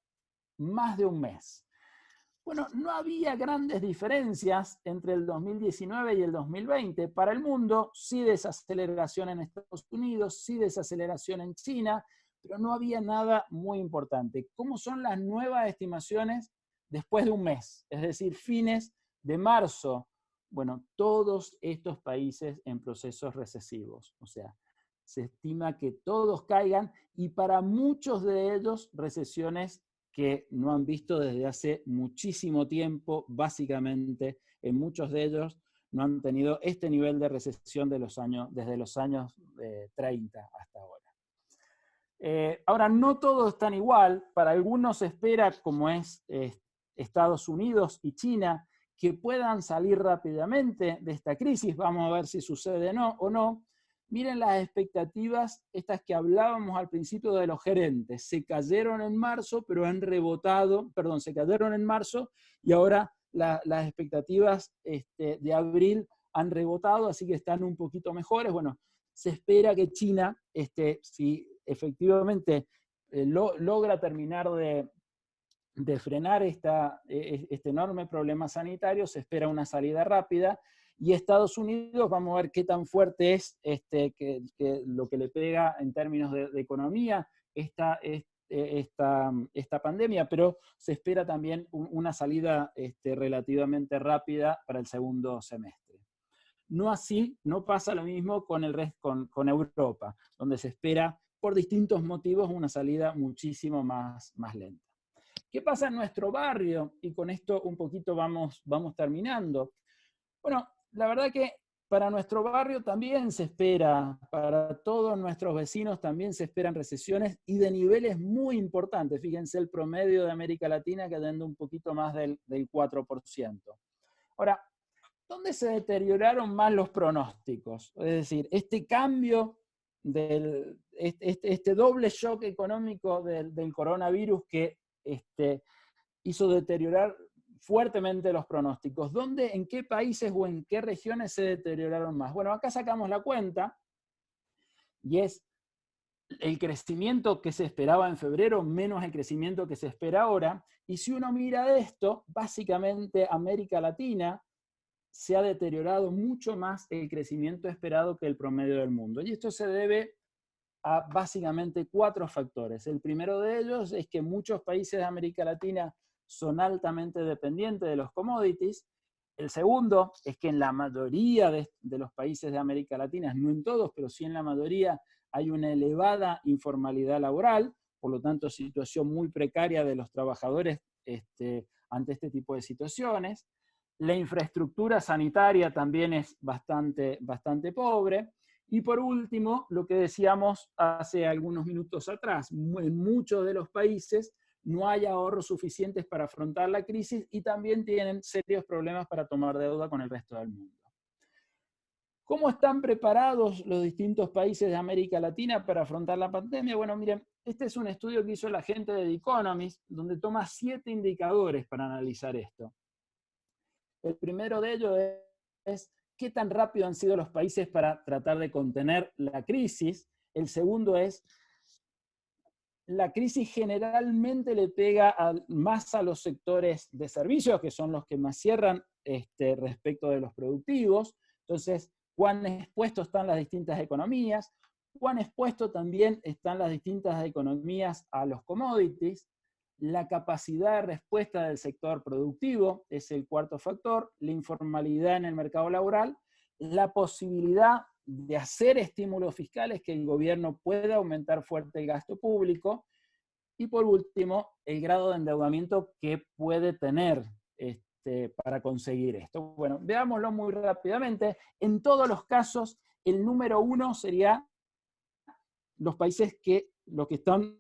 más de un mes. Bueno, no había grandes diferencias entre el 2019 y el 2020. Para el mundo, sí desaceleración en Estados Unidos, sí desaceleración en China, pero no había nada muy importante. ¿Cómo son las nuevas estimaciones después de un mes? Es decir, fines de marzo. Bueno, todos estos países en procesos recesivos. O sea, se estima que todos caigan, y para muchos de ellos recesiones que no han visto desde hace muchísimo tiempo. Básicamente, en muchos de ellos no han tenido este nivel de recesión desde los años 30 hasta ahora. Ahora, no todos están igual. Para algunos se espera, como es Estados Unidos y China, que puedan salir rápidamente de esta crisis. Vamos a ver si sucede o no. Miren las expectativas, estas que hablábamos al principio de los gerentes. Se cayeron en marzo, pero han rebotado, se cayeron en marzo y ahora las expectativas de abril han rebotado, así que están un poquito mejores. Bueno, se espera que China, si efectivamente logra terminar de frenar este enorme problema sanitario, se espera una salida rápida. Y Estados Unidos, vamos a ver qué tan fuerte es que lo que le pega en términos de economía esta pandemia, pero se espera también una salida relativamente rápida para el segundo semestre. No pasa lo mismo con Europa, donde se espera por distintos motivos una salida muchísimo más lenta. ¿Qué pasa en nuestro barrio? Y con esto un poquito vamos terminando. Bueno, la verdad que para nuestro barrio también se espera, para todos nuestros vecinos también se esperan recesiones, y de niveles muy importantes. Fíjense el promedio de América Latina cayendo un poquito más del 4%. Ahora, ¿dónde se deterioraron más los pronósticos? Es decir, este cambio, este doble shock económico del coronavirus que hizo deteriorar fuertemente los pronósticos. ¿Dónde, en qué países o en qué regiones se deterioraron más? Bueno, acá sacamos la cuenta, y es el crecimiento que se esperaba en febrero menos el crecimiento que se espera ahora. Y si uno mira esto, básicamente América Latina se ha deteriorado mucho más el crecimiento esperado que el promedio del mundo. Y esto se debe a básicamente 4 factores. El primero de ellos es que muchos países de América Latina son altamente dependientes de los commodities, El segundo es que en la mayoría de los países de América Latina, no en todos, pero sí en la mayoría, hay una elevada informalidad laboral, por lo tanto situación muy precaria de los trabajadores ante este tipo de situaciones. La infraestructura sanitaria también es bastante pobre. Y por último, lo que decíamos hace algunos minutos atrás, en muchos de los países no hay ahorros suficientes para afrontar la crisis y también tienen serios problemas para tomar deuda con el resto del mundo. ¿Cómo están preparados los distintos países de América Latina para afrontar la pandemia? Bueno, miren, este es un estudio que hizo la gente de The Economist, donde toma 7 indicadores para analizar esto. El primero de ellos es qué tan rápido han sido los países para tratar de contener la crisis. El segundo es, la crisis generalmente le pega más a los sectores de servicios, que son los que más cierran respecto de los productivos. Entonces, cuán expuestos están las distintas economías, cuán expuestos también están las distintas economías a los commodities. La capacidad de respuesta del sector productivo es el cuarto factor, la informalidad en el mercado laboral, la posibilidad de hacer estímulos fiscales, que el gobierno pueda aumentar fuerte el gasto público, y por último, el grado de endeudamiento que puede tener para conseguir esto. Bueno, veámoslo muy rápidamente. En todos los casos, el número 1 sería los países los que están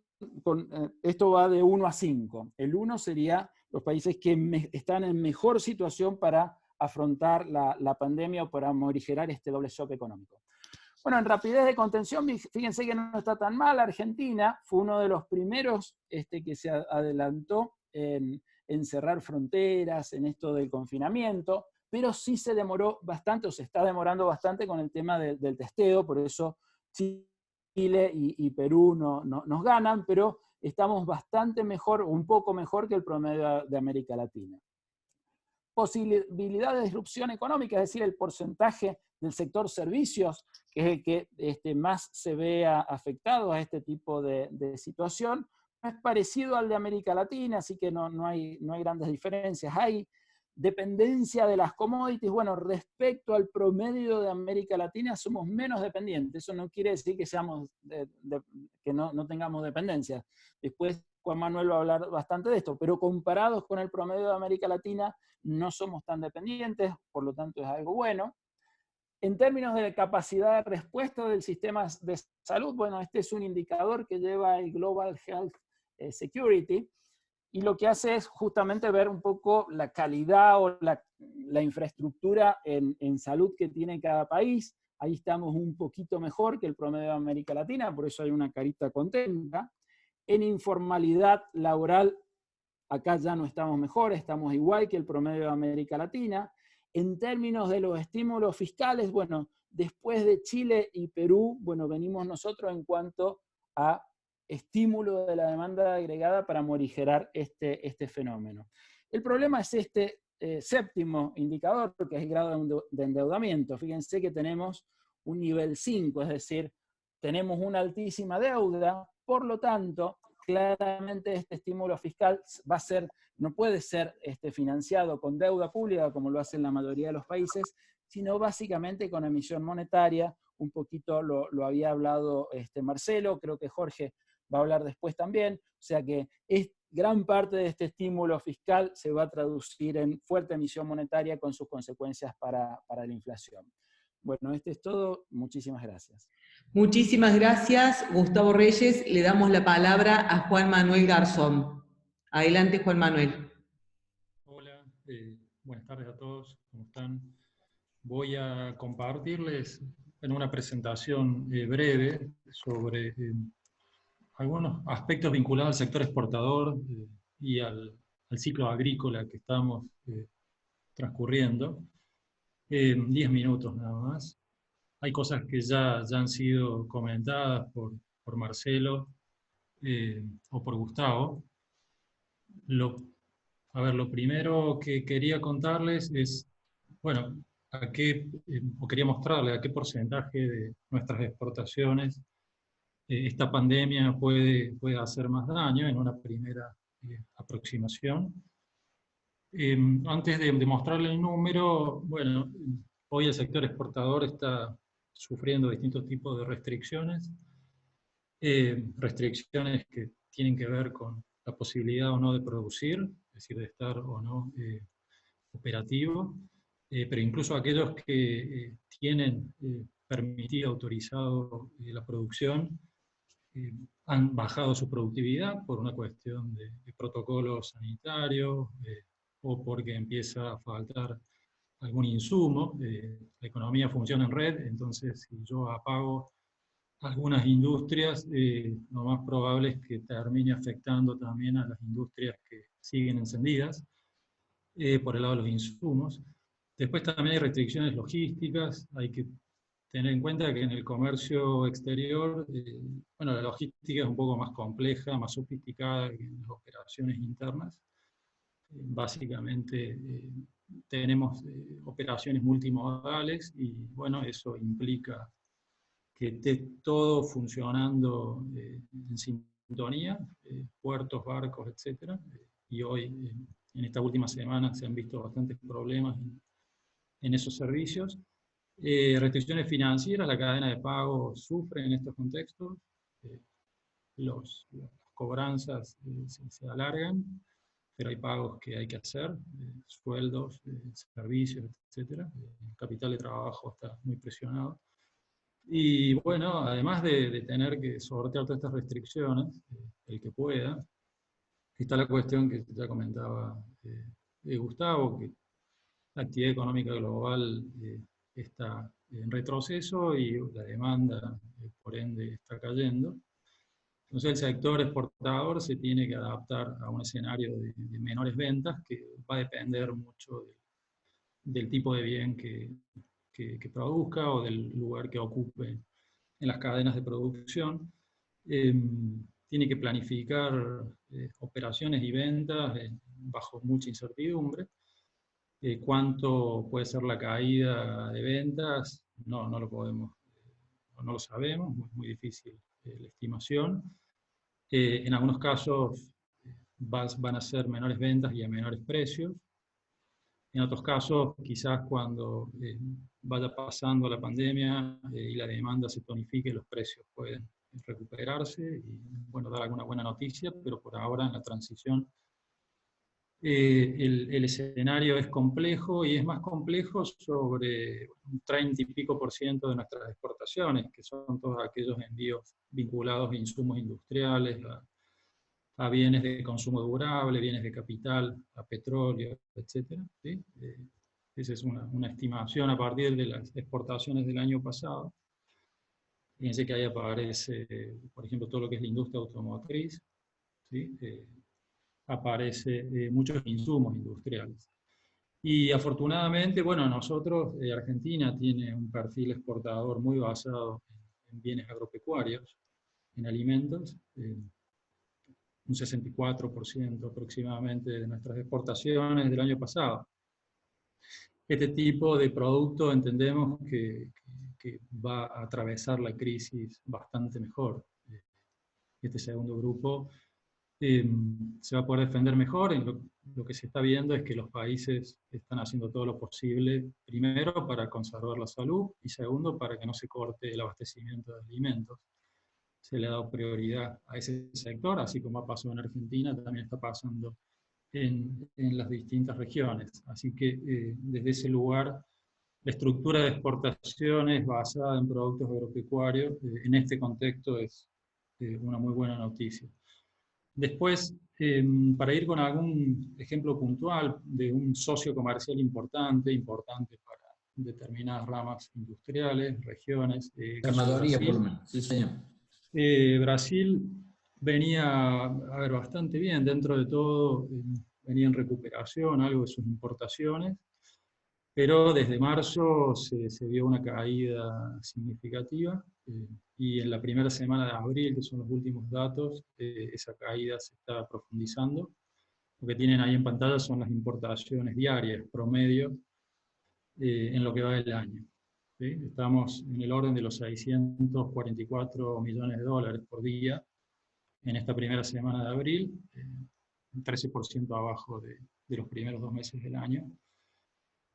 esto va de 1 a 5. El 1 sería los países que están en mejor situación para afrontar la pandemia o para morigerar este doble shock económico. Bueno, en rapidez de contención, fíjense que no está tan mal. Argentina fue uno de los primeros que se adelantó en cerrar fronteras, en esto del confinamiento, pero sí se demoró bastante, o se está demorando bastante con el tema del testeo, por eso Chile y Perú nos ganan, pero estamos bastante mejor, un poco mejor que el promedio de América Latina. Posibilidad de disrupción económica, es decir, el porcentaje del sector servicios, que es el que más se ve afectado a este tipo de situación, es parecido al de América Latina, así que no hay grandes diferencias. Hay dependencia de las commodities. Bueno, respecto al promedio de América Latina somos menos dependientes. Eso no quiere decir que que no tengamos dependencia. Después Juan Manuel va a hablar bastante de esto, pero comparados con el promedio de América Latina no somos tan dependientes, por lo tanto es algo bueno. En términos de capacidad de respuesta del sistema de salud, bueno, este es un indicador que lleva el Global Health Security, y lo que hace es justamente ver un poco la calidad o la infraestructura en salud que tiene cada país. Ahí estamos un poquito mejor que el promedio de América Latina, por eso hay una carita contenta. En informalidad laboral, acá ya no estamos mejor, estamos igual que el promedio de América Latina. En términos de los estímulos fiscales, bueno, después de Chile y Perú, bueno, venimos nosotros en cuanto a estímulo de la demanda agregada para morigerar este fenómeno. El problema es este séptimo indicador, que es el grado de endeudamiento. Fíjense que tenemos un nivel 5, es decir, tenemos una altísima deuda, por lo tanto, claramente este estímulo fiscal no puede ser financiado con deuda pública, como lo hacen la mayoría de los países, sino básicamente con emisión monetaria. Un poquito lo había hablado Marcelo, creo que Jorge va a hablar después también, o sea que gran parte de este estímulo fiscal se va a traducir en fuerte emisión monetaria con sus consecuencias para la inflación. Bueno, es todo. Muchísimas gracias. Muchísimas gracias, Gustavo Reyes. Le damos la palabra a Juan Manuel Garzón. Adelante, Juan Manuel. Hola, buenas tardes a todos, ¿cómo están? Voy a compartirles en una presentación breve sobre algunos aspectos vinculados al sector exportador y al ciclo agrícola que estamos transcurriendo. 10 minutos nada más. Hay cosas que ya han sido comentadas por Marcelo o por Gustavo. Lo primero que quería contarles es, bueno, quería mostrarles a qué porcentaje de nuestras exportaciones esta pandemia puede hacer más daño en una primera aproximación. Antes de mostrarle el número, bueno, hoy el sector exportador está sufriendo distintos tipos de restricciones. Restricciones que tienen que ver con la posibilidad o no de producir, es decir, de estar o no operativo, pero incluso aquellos que tienen permitido, autorizado la producción, han bajado su productividad por una cuestión de protocolos sanitarios o porque empieza a faltar algún insumo. La economía funciona en red, entonces si yo apago algunas industrias, lo más probable es que termine afectando también a las industrias que siguen encendidas, por el lado de los insumos. Después también hay restricciones logísticas, hay que tener en cuenta que en el comercio exterior, bueno, la logística es un poco más compleja, más sofisticada que en las operaciones internas. Básicamente tenemos operaciones multimodales y bueno, eso implica que esté todo funcionando en sintonía, puertos, barcos, etc. Y hoy, en esta última semana, se han visto bastantes problemas en esos servicios. Restricciones financieras, la cadena de pago sufre en estos contextos, las cobranzas se alargan, pero hay pagos que hay que hacer, sueldos, servicios, etc. El capital de trabajo está muy presionado. Y bueno, además de tener que sortear todas estas restricciones, el que pueda, está la cuestión que ya comentaba Gustavo, que la actividad económica global está en retroceso y la demanda, por ende, está cayendo. Entonces el sector exportador se tiene que adaptar a un escenario de menores ventas que va a depender mucho del tipo de bien que produzca o del lugar que ocupe en las cadenas de producción. Tiene que planificar operaciones y ventas bajo mucha incertidumbre. ¿Cuánto puede ser la caída de ventas? No lo podemos, no lo sabemos, muy difícil la estimación. En algunos casos van a ser menores ventas y a menores precios. En otros casos, quizás cuando vaya pasando la pandemia y la demanda se tonifique, los precios pueden recuperarse y bueno, dar alguna buena noticia, pero por ahora en la transición el escenario es complejo y es más complejo sobre un 30 y pico % de nuestras exportaciones, que son todos aquellos envíos vinculados a insumos industriales, a bienes de consumo durable, bienes de capital, a petróleo, etc. ¿Sí? Esa es una estimación a partir de las exportaciones del año pasado. Fíjense que ahí aparece, por ejemplo, todo lo que es la industria automotriz, ¿sí? Aparece muchos insumos industriales. Y afortunadamente, bueno, nosotros, Argentina tiene un perfil exportador muy basado en bienes agropecuarios, en alimentos. Un 64% aproximadamente de nuestras exportaciones del año pasado. Este tipo de producto entendemos que va a atravesar la crisis bastante mejor. Este segundo grupo se va a poder defender mejor. Lo que se está viendo es que los países están haciendo todo lo posible, primero para conservar la salud y segundo para que no se corte el abastecimiento de alimentos. Se le ha dado prioridad a ese sector, así como ha pasado en Argentina, también está pasando en las distintas regiones. Así que desde ese lugar, la estructura de exportaciones basada en productos agropecuarios, en este contexto es una muy buena noticia. Después, para ir con algún ejemplo puntual de un socio comercial importante para determinadas ramas industriales, regiones. Ganadería, por lo menos. Sí, señor. Brasil venía bastante bien, dentro de todo venía en recuperación, algo de sus importaciones, pero desde marzo se vio una caída significativa y en la primera semana de abril, que son los últimos datos, esa caída se está profundizando. Lo que tienen ahí en pantalla son las importaciones diarias, promedio, en lo que va del año. ¿Sí? Estamos en el orden de los 644 millones de dólares por día en esta primera semana de abril, un 13% abajo de de los primeros 2 meses del año.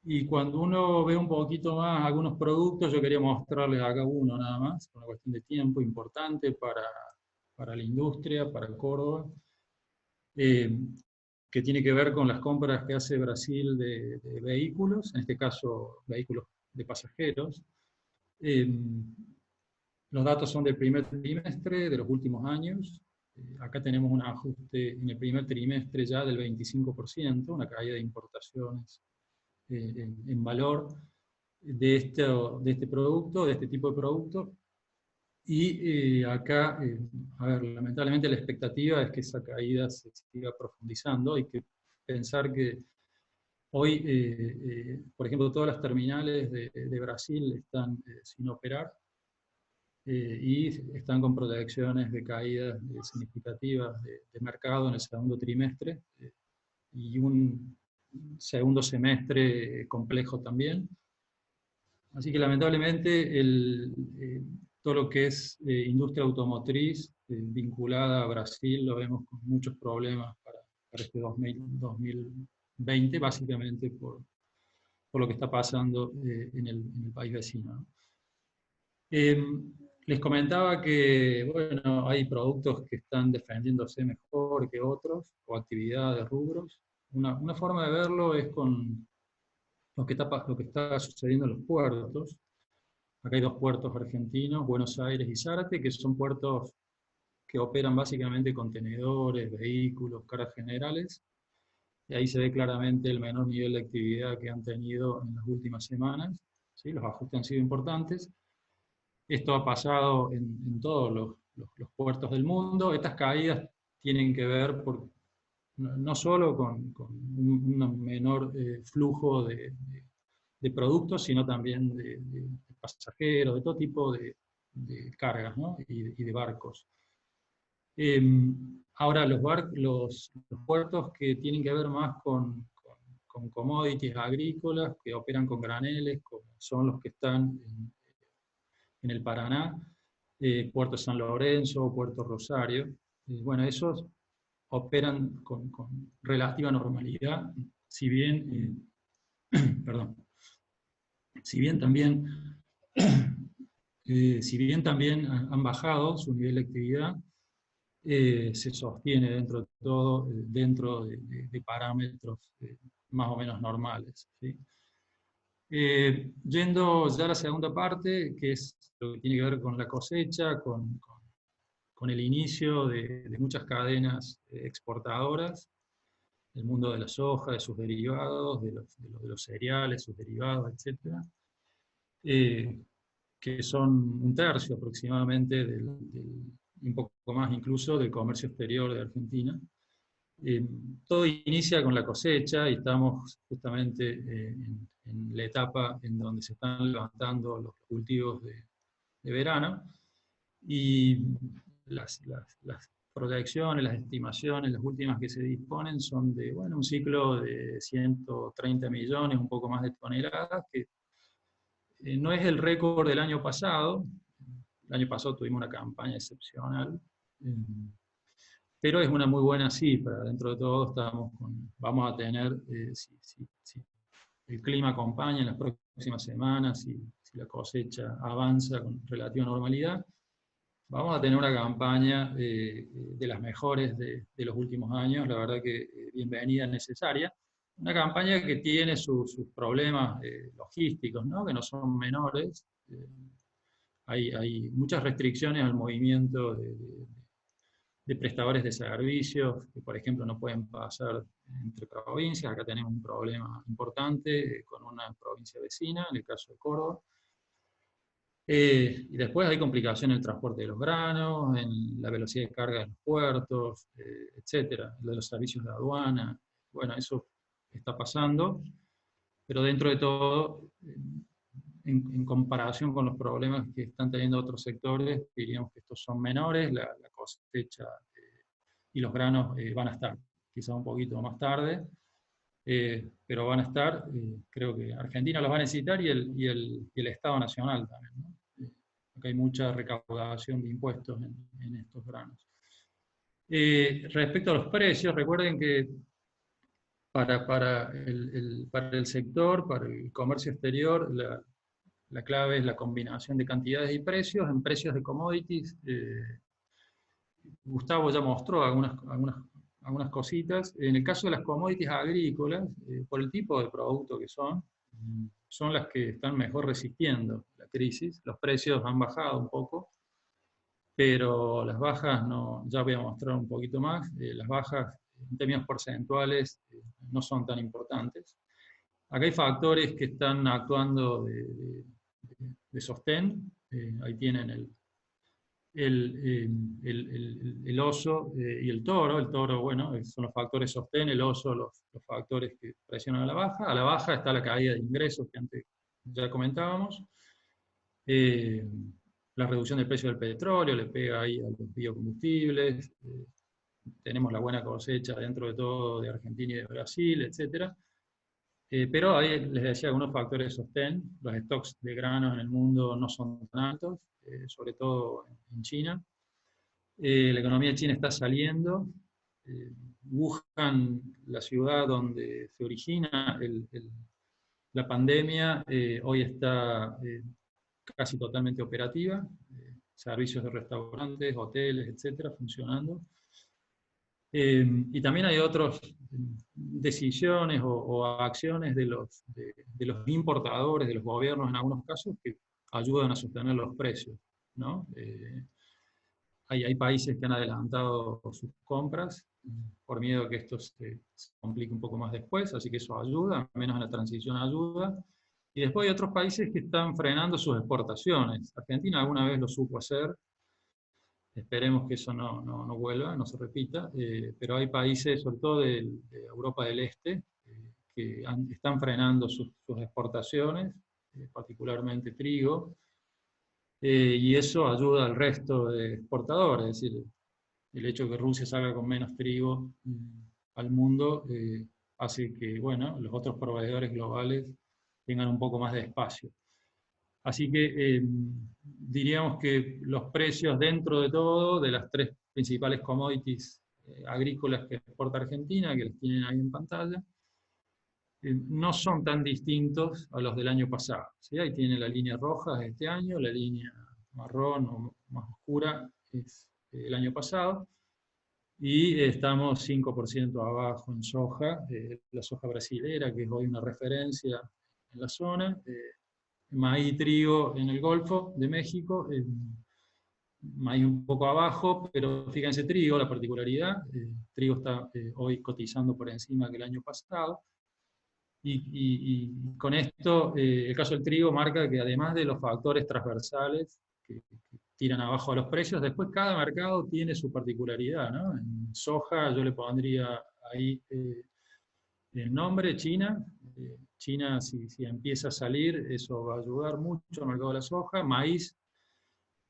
Y cuando uno ve un poquito más algunos productos, yo quería mostrarles acá uno nada más, por una cuestión de tiempo importante para la industria, para Córdoba, que tiene que ver con las compras que hace Brasil de vehículos, en este caso vehículos de pasajeros. Los datos son del primer trimestre de los últimos años. Acá tenemos un ajuste en el primer trimestre ya del 25%, una caída de importaciones en valor de este producto, de este tipo de producto. Y acá, a ver, lamentablemente la expectativa es que esa caída se siga profundizando. Hay que pensar que hoy, por ejemplo, todas las terminales de Brasil están sin operar y están con proyecciones de caídas significativas de mercado en el segundo trimestre y un segundo semestre complejo también. Así que lamentablemente todo lo que es industria automotriz vinculada a Brasil lo vemos con muchos problemas para este 2020, básicamente por lo que está pasando en el país vecino, ¿no? Les comentaba que, bueno, hay productos que están defendiéndose mejor que otros, o actividades, rubros. Una forma de verlo es con lo que está sucediendo en los puertos. Acá hay 2 puertos argentinos, Buenos Aires y Zárate, que son puertos que operan básicamente contenedores, vehículos, cargas generales. Y ahí se ve claramente el menor nivel de actividad que han tenido en las últimas semanas. ¿Sí? Los ajustes han sido importantes. Esto ha pasado en todos los puertos del mundo. Estas caídas tienen que ver no solo con un menor flujo de productos, sino también de pasajeros, de todo tipo de cargas, ¿no? y de barcos. Ahora, los puertos que tienen que ver más con commodities agrícolas, que operan con graneles, como son los que están en el Paraná, Puerto San Lorenzo, Puerto Rosario. Bueno, esos operan con relativa normalidad, si bien, perdón, si bien también han bajado su nivel de actividad, se sostiene dentro de todo, dentro de parámetros más o menos normales, ¿sí? Yendo ya a la segunda parte, que es lo que tiene que ver con la cosecha, con el inicio de muchas cadenas exportadoras, el mundo de la soja, de sus derivados, de los cereales, sus derivados, etc., que son 1/3 aproximadamente un poco más incluso del comercio exterior de Argentina. Todo inicia con la cosecha y estamos justamente en la etapa en donde se están levantando los cultivos de verano, y las proyecciones, las estimaciones, las últimas que se disponen son de, bueno, un ciclo de 130 millones, un poco más de toneladas, que no es el récord del año pasado. El año pasado tuvimos una campaña excepcional, pero es una muy buena cifra. Dentro de todo vamos a tener, si el clima acompaña en las próximas semanas, si la cosecha avanza con relativa normalidad, vamos a tener una campaña de las mejores de los últimos años, la verdad que bienvenida, necesaria. Una campaña que tiene sus problemas logísticos, ¿no? Que no son menores. Hay muchas restricciones al movimiento de prestadores de servicios, que por ejemplo no pueden pasar entre provincias. Acá tenemos un problema importante con una provincia vecina, en el caso de Córdoba. Y después hay complicaciones en el transporte de los granos, en la velocidad de carga de los puertos, etcétera, de los servicios de aduana. Bueno, eso está pasando, pero dentro de todo, en comparación con los problemas que están teniendo otros sectores, diríamos que estos son menores. La cosecha y los granos van a estar quizá un poquito más tarde, pero van a estar. Creo que Argentina los va a necesitar y el Estado Nacional también, ¿no? Acá hay mucha recaudación de impuestos en estos granos. Respecto a los precios, recuerden que para el sector, para el comercio exterior, la clave es la combinación de cantidades y precios. En precios de commodities, Gustavo ya mostró algunas cositas. En el caso de las commodities agrícolas, por el tipo de producto que son las que están mejor resistiendo la crisis. Los precios han bajado un poco, pero las bajas, no, ya voy a mostrar un poquito más, las bajas en términos porcentuales no son tan importantes. Acá hay factores que están actuando de sostén. Ahí tienen el oso y el toro. El toro, bueno, son los factores sostén, el oso los factores que presionan a la baja. A la baja está la caída de ingresos que antes ya comentábamos. La reducción del precio del petróleo le pega ahí a los biocombustibles. Tenemos la buena cosecha dentro de todo de Argentina y de Brasil, etc. Pero ahí les decía algunos factores de sostén. Los stocks de granos en el mundo no son tan altos, sobre todo en China. La economía china está saliendo. Wuhan, la ciudad donde se origina la pandemia, hoy está casi totalmente operativa. Servicios de restaurantes, hoteles, etcétera, funcionando. Y también hay otras decisiones o acciones de los importadores, de los gobiernos en algunos casos, que ayudan a sostener los precios, ¿no? Hay países que han adelantado sus compras por miedo a que esto se complique un poco más después, así que eso ayuda, al menos en la transición ayuda. Y después hay otros países que están frenando sus exportaciones. Argentina alguna vez lo supo hacer. Esperemos que eso no vuelva, no se repita, pero hay países, sobre todo de Europa del Este, que están frenando sus exportaciones, particularmente trigo, y eso ayuda al resto de exportadores, es decir, el hecho de que Rusia salga con menos trigo al mundo hace que, bueno, los otros proveedores globales tengan un poco más de espacio. Así que diríamos que los precios dentro de todo, de las tres principales commodities agrícolas que exporta Argentina, que las tienen ahí en pantalla, no son tan distintos a los del año pasado. ¿Sí? Ahí tiene la línea roja de este año, la línea marrón o más oscura es el año pasado, y estamos 5% abajo en soja, la soja brasilera, que es hoy una referencia en la zona, maíz y trigo en el Golfo de México, maíz un poco abajo, pero fíjense trigo, la particularidad, trigo está hoy cotizando por encima que el año pasado, y con esto, el caso del trigo marca que además de los factores transversales que tiran abajo a los precios, después cada mercado tiene su particularidad, ¿no? En soja yo le pondría ahí el nombre, China. China, si empieza a salir, eso va a ayudar mucho al mercado de la soja. Maíz,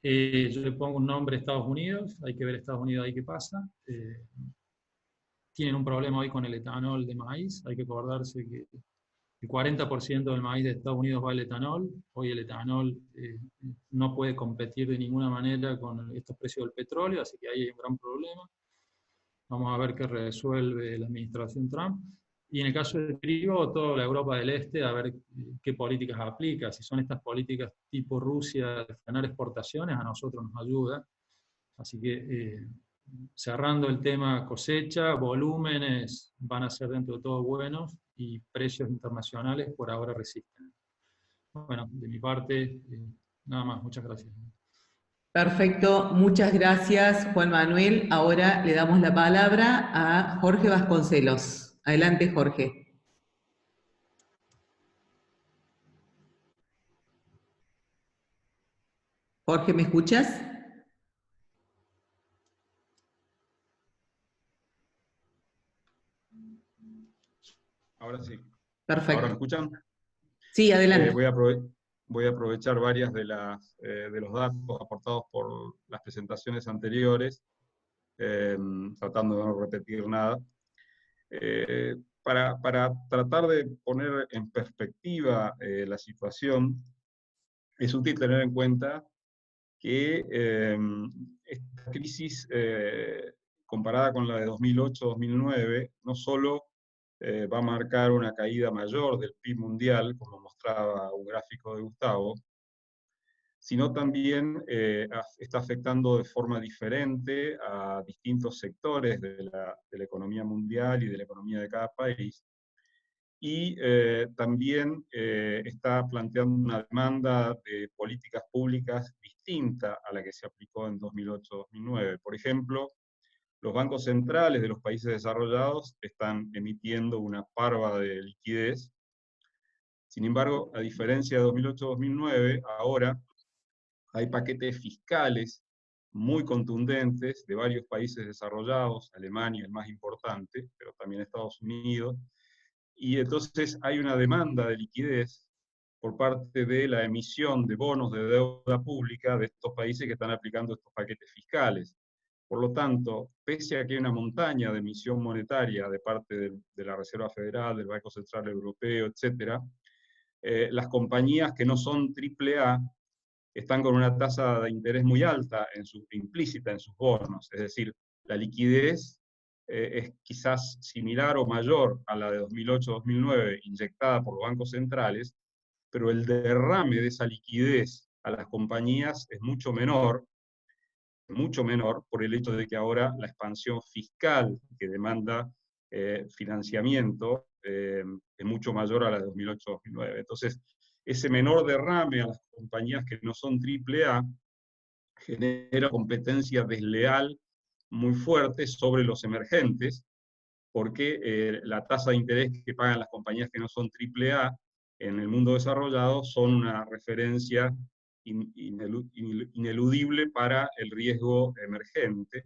yo le pongo un nombre Estados Unidos, hay que ver Estados Unidos ahí qué pasa. Tienen un problema hoy con el etanol de maíz, hay que acordarse que el 40% del maíz de Estados Unidos va al etanol. Hoy el etanol no puede competir de ninguna manera con estos precios del petróleo, así que ahí hay un gran problema. Vamos a ver qué resuelve la administración Trump. Y en el caso del trigo, toda la Europa del Este, a ver qué políticas aplica. Si son estas políticas tipo Rusia, de frenar exportaciones, a nosotros nos ayuda. Así que, cerrando el tema cosecha, volúmenes van a ser dentro de todo buenos y precios internacionales por ahora resisten. Bueno, de mi parte, nada más. Muchas gracias. Perfecto, muchas gracias Juan Manuel. Ahora le damos la palabra a Jorge Vasconcelos. Adelante, Jorge. Jorge, ¿me escuchas? Ahora sí. Perfecto. ¿Ahora me escuchan? Sí, adelante. Voy a aprovechar varias de los datos aportados por las presentaciones anteriores, tratando de no repetir nada, para tratar de poner en perspectiva la situación. Es útil tener en cuenta que esta crisis, comparada con la de 2008-2009, no solo va a marcar una caída mayor del PIB mundial, como mostraba un gráfico de Gustavo, sino también está afectando de forma diferente a distintos sectores de la economía mundial y de la economía de cada país. Y también está planteando una demanda de políticas públicas distinta a la que se aplicó en 2008-2009. Por ejemplo, los bancos centrales de los países desarrollados están emitiendo una parva de liquidez. Sin embargo, a diferencia de 2008-2009, ahora hay paquetes fiscales muy contundentes de varios países desarrollados, Alemania el más importante, pero también Estados Unidos, y entonces hay una demanda de liquidez por parte de la emisión de bonos de deuda pública de estos países que están aplicando estos paquetes fiscales. Por lo tanto, pese a que hay una montaña de emisión monetaria de parte de la Reserva Federal, del Banco Central Europeo, etc., las compañías que no son AAA están con una tasa de interés muy alta implícita en sus bonos, es decir, la liquidez es quizás similar o mayor a la de 2008-2009 inyectada por los bancos centrales, pero el derrame de esa liquidez a las compañías es mucho menor por el hecho de que ahora la expansión fiscal que demanda financiamiento es mucho mayor a la de 2008-2009. Entonces, ese menor derrame a las compañías que no son AAA genera competencia desleal muy fuerte sobre los emergentes, porque la tasa de interés que pagan las compañías que no son AAA en el mundo desarrollado son una referencia ineludible para el riesgo emergente.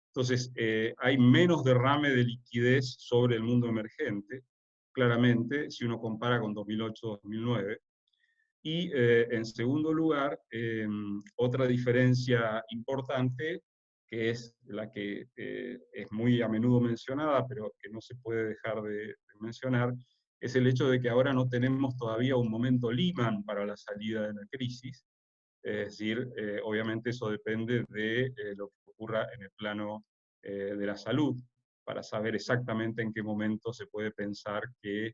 Entonces, hay menos derrame de liquidez sobre el mundo emergente, claramente, si uno compara con 2008-2009. Y en segundo lugar, otra diferencia importante, que es la que es muy a menudo mencionada, pero que no se puede dejar de mencionar, es el hecho de que ahora no tenemos todavía un momento Lehman para la salida de la crisis. Es decir, obviamente eso depende de lo que ocurra en el plano de la salud, para saber exactamente en qué momento se puede pensar que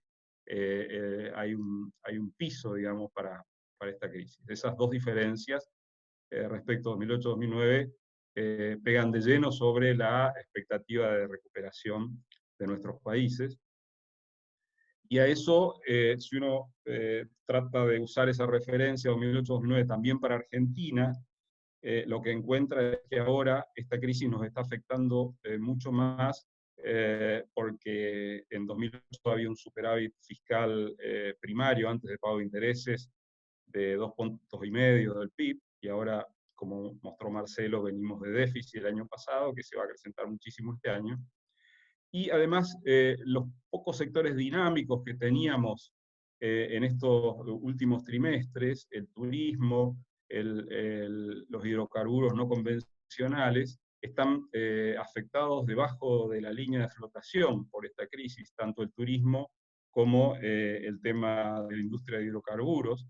hay un piso, digamos, para esta crisis. Esas dos diferencias respecto a 2008-2009 pegan de lleno sobre la expectativa de recuperación de nuestros países. Y a eso, si uno trata de usar esa referencia 2008-2009 también para Argentina, lo que encuentra es que ahora esta crisis nos está afectando mucho más porque en 2008 había un superávit fiscal primario antes del pago de intereses de 2,5 puntos del PIB, y ahora, como mostró Marcelo, venimos de déficit el año pasado, que se va a acrecentar muchísimo este año. Y además, los pocos sectores dinámicos que teníamos en estos últimos trimestres, el turismo, los hidrocarburos no convencionales, están afectados debajo de la línea de flotación por esta crisis, tanto el turismo como el tema de la industria de hidrocarburos,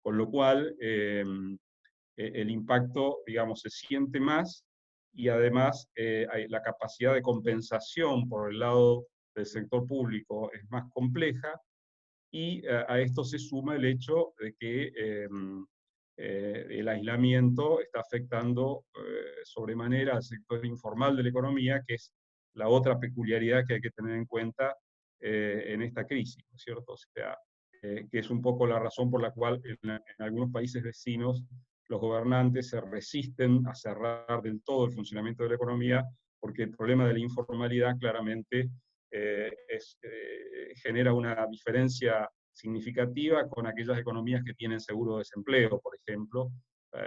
con lo cual el impacto, digamos, se siente más, y además la capacidad de compensación por el lado del sector público es más compleja, y a esto se suma el hecho de que el aislamiento está afectando sobremanera al sector informal de la economía, que es la otra peculiaridad que hay que tener en cuenta en esta crisis, ¿no es cierto? O sea, que es un poco la razón por la cual en algunos países vecinos los gobernantes se resisten a cerrar del todo el funcionamiento de la economía, porque el problema de la informalidad claramente genera una diferencia significativa con aquellas economías que tienen seguro de desempleo, por ejemplo,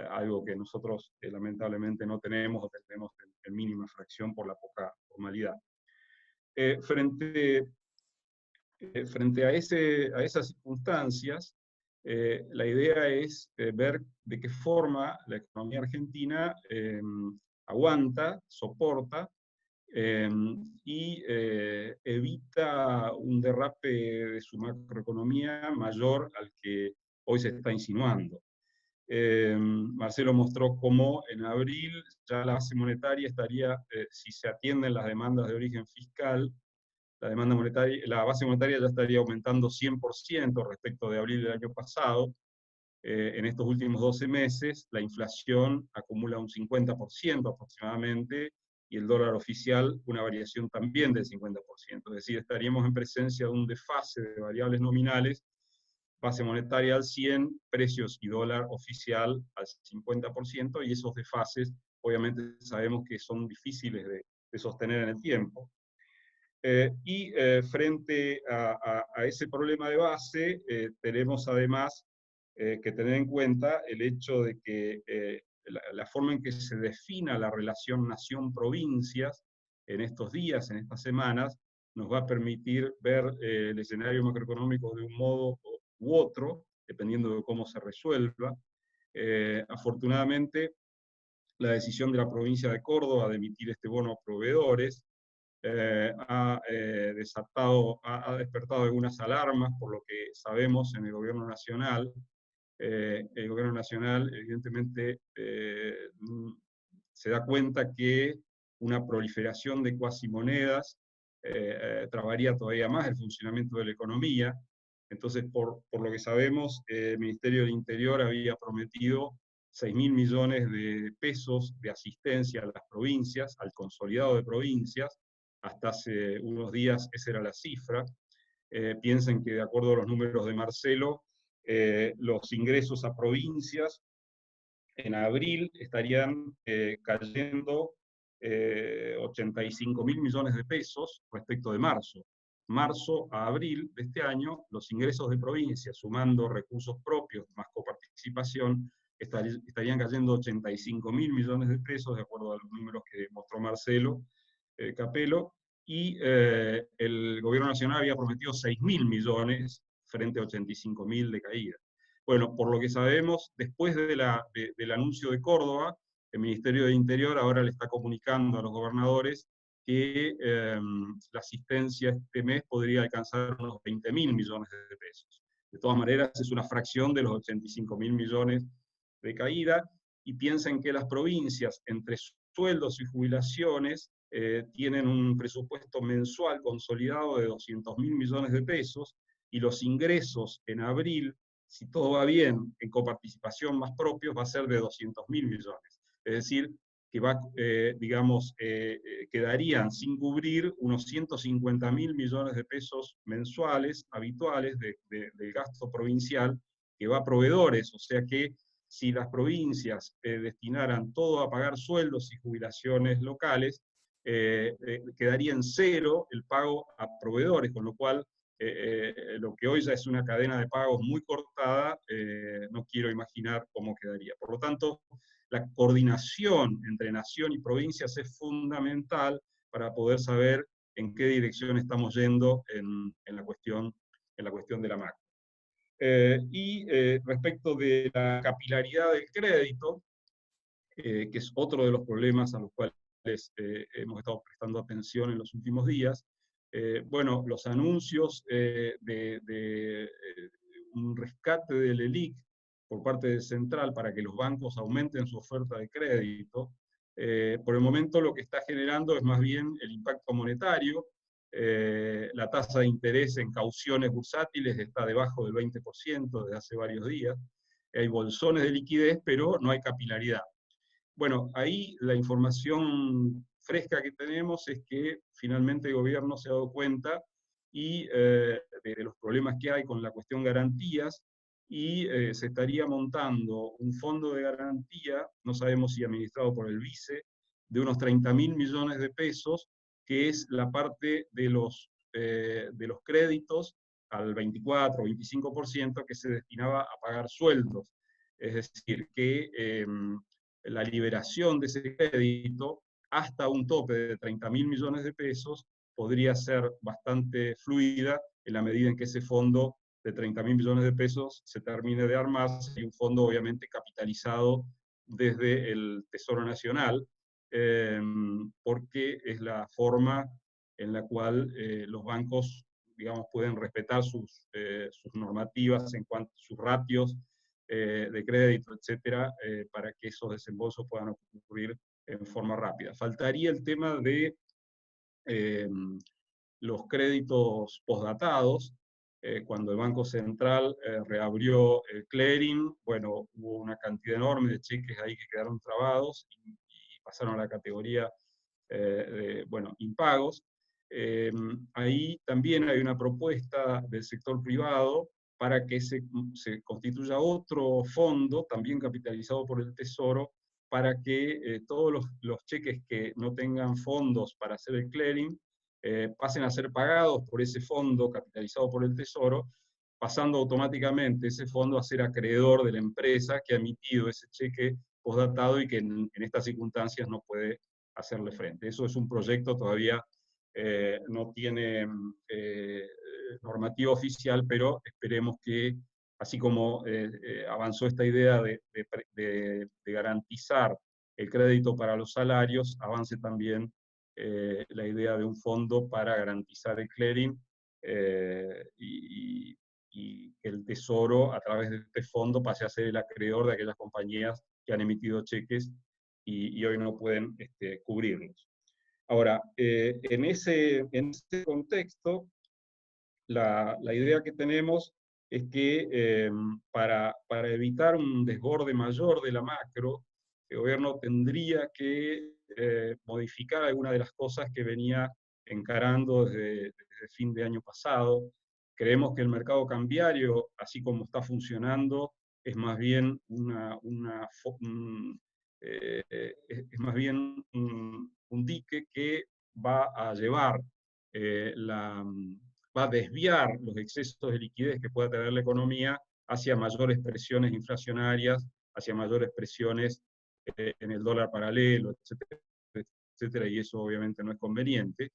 algo que nosotros lamentablemente no tenemos, o tenemos en mínima fracción por la poca formalidad. Frente a esas circunstancias, la idea es ver de qué forma la economía argentina aguanta, soporta, y evita un derrape de su macroeconomía mayor al que hoy se está insinuando. Marcelo mostró cómo en abril ya la base monetaria estaría, si se atienden las demandas de origen fiscal, la demanda monetaria, la base monetaria ya estaría aumentando 100% respecto de abril del año pasado. En estos últimos 12 meses, la inflación acumula un 50% aproximadamente, y el dólar oficial una variación también del 50%. Es decir, estaríamos en presencia de un desfase de variables nominales, base monetaria al 100, precios y dólar oficial al 50%, y esos desfases obviamente sabemos que son difíciles de sostener en el tiempo. Frente a ese problema de base, tenemos además que tener en cuenta el hecho de que la forma en que se defina la relación nación-provincias en estos días, en estas semanas, nos va a permitir ver el escenario macroeconómico de un modo u otro, dependiendo de cómo se resuelva. Afortunadamente, la decisión de la provincia de Córdoba de emitir este bono a proveedores ha despertado algunas alarmas, por lo que sabemos en el gobierno nacional. El gobierno nacional evidentemente se da cuenta que una proliferación de cuasimonedas trabaría todavía más el funcionamiento de la economía. Entonces, por lo que sabemos, el Ministerio del Interior había prometido 6.000 millones de pesos de asistencia a las provincias, al consolidado de provincias. Hasta hace unos días esa era la cifra. Piensen que de acuerdo a los números de Marcelo, los ingresos a provincias en abril estarían cayendo 85.000 millones de pesos respecto de marzo. Marzo a abril de este año, los ingresos de provincias, sumando recursos propios más coparticipación, estarían cayendo 85.000 millones de pesos, de acuerdo a los números que mostró Marcelo Capello, y el gobierno nacional había prometido 6.000 millones frente a 85.000 de caída. Bueno, por lo que sabemos, después del anuncio de Córdoba, el Ministerio de Interior ahora le está comunicando a los gobernadores que la asistencia este mes podría alcanzar unos 20.000 millones de pesos. De todas maneras, es una fracción de los 85.000 millones de caída, y piensen que las provincias, entre sueldos y jubilaciones, tienen un presupuesto mensual consolidado de 200.000 millones de pesos, y los ingresos en abril, si todo va bien, en coparticipación más propios, va a ser de 200.000 millones. Es decir, que quedarían sin cubrir unos 150.000 millones de pesos mensuales habituales del gasto provincial que va a proveedores. O sea que si las provincias destinaran todo a pagar sueldos y jubilaciones locales, quedaría en cero el pago a proveedores, con lo cual lo que hoy ya es una cadena de pagos muy cortada, no quiero imaginar cómo quedaría. Por lo tanto, la coordinación entre nación y provincias es fundamental para poder saber en qué dirección estamos yendo en la cuestión de la macro. Respecto de la capilaridad del crédito, que es otro de los problemas a los cuales hemos estado prestando atención en los últimos días, bueno, los anuncios de un rescate del ELIC por parte del Central para que los bancos aumenten su oferta de crédito, por el momento lo que está generando es más bien el impacto monetario. La tasa de interés en cauciones bursátiles está debajo del 20% desde hace varios días. Hay bolsones de liquidez, pero no hay capilaridad. Bueno, ahí la información fresca que tenemos es que finalmente el gobierno se ha dado cuenta de los problemas que hay con la cuestión garantías, y se estaría montando un fondo de garantía, no sabemos si administrado por el vice, de unos 30.000 millones de pesos, que es la parte de los créditos al 24 o 25% que se destinaba a pagar sueldos. Es decir, que la liberación de ese crédito hasta un tope de 30.000 millones de pesos podría ser bastante fluida en la medida en que ese fondo de 30.000 millones de pesos se termine de armar, y un fondo obviamente capitalizado desde el Tesoro Nacional, porque es la forma en la cual los bancos, digamos, pueden respetar sus normativas en cuanto a sus ratios de crédito, etcétera, para que esos desembolsos puedan ocurrir en forma rápida. Faltaría el tema de los créditos postdatados. Cuando el Banco Central reabrió el clearing, bueno, hubo una cantidad enorme de cheques ahí que quedaron trabados y pasaron a la categoría de, bueno, impagos. Ahí también hay una propuesta del sector privado para que se constituya otro fondo, también capitalizado por el Tesoro, para que todos los cheques que no tengan fondos para hacer el clearing pasen a ser pagados por ese fondo capitalizado por el Tesoro, pasando automáticamente ese fondo a ser acreedor de la empresa que ha emitido ese cheque postdatado y que en estas circunstancias no puede hacerle frente. Eso es un proyecto todavía no tiene normativa oficial, pero esperemos que, así como avanzó esta idea de garantizar el crédito para los salarios, avance también la idea de un fondo para garantizar el clearing y que el Tesoro, a través de este fondo, pase a ser el acreedor de aquellas compañías que han emitido cheques y hoy no pueden cubrirlos. Ahora, en ese contexto, la idea que tenemos es que para evitar un desborde mayor de la macro, el gobierno tendría que modificar algunas de las cosas que venía encarando desde fin de año pasado. Creemos que el mercado cambiario, así como está funcionando, es más bien es más bien un dique que va a llevar, va a desviar los excesos de liquidez que pueda tener la economía hacia mayores presiones inflacionarias, hacia mayores presiones en el dólar paralelo, etcétera, etcétera, y eso obviamente no es conveniente.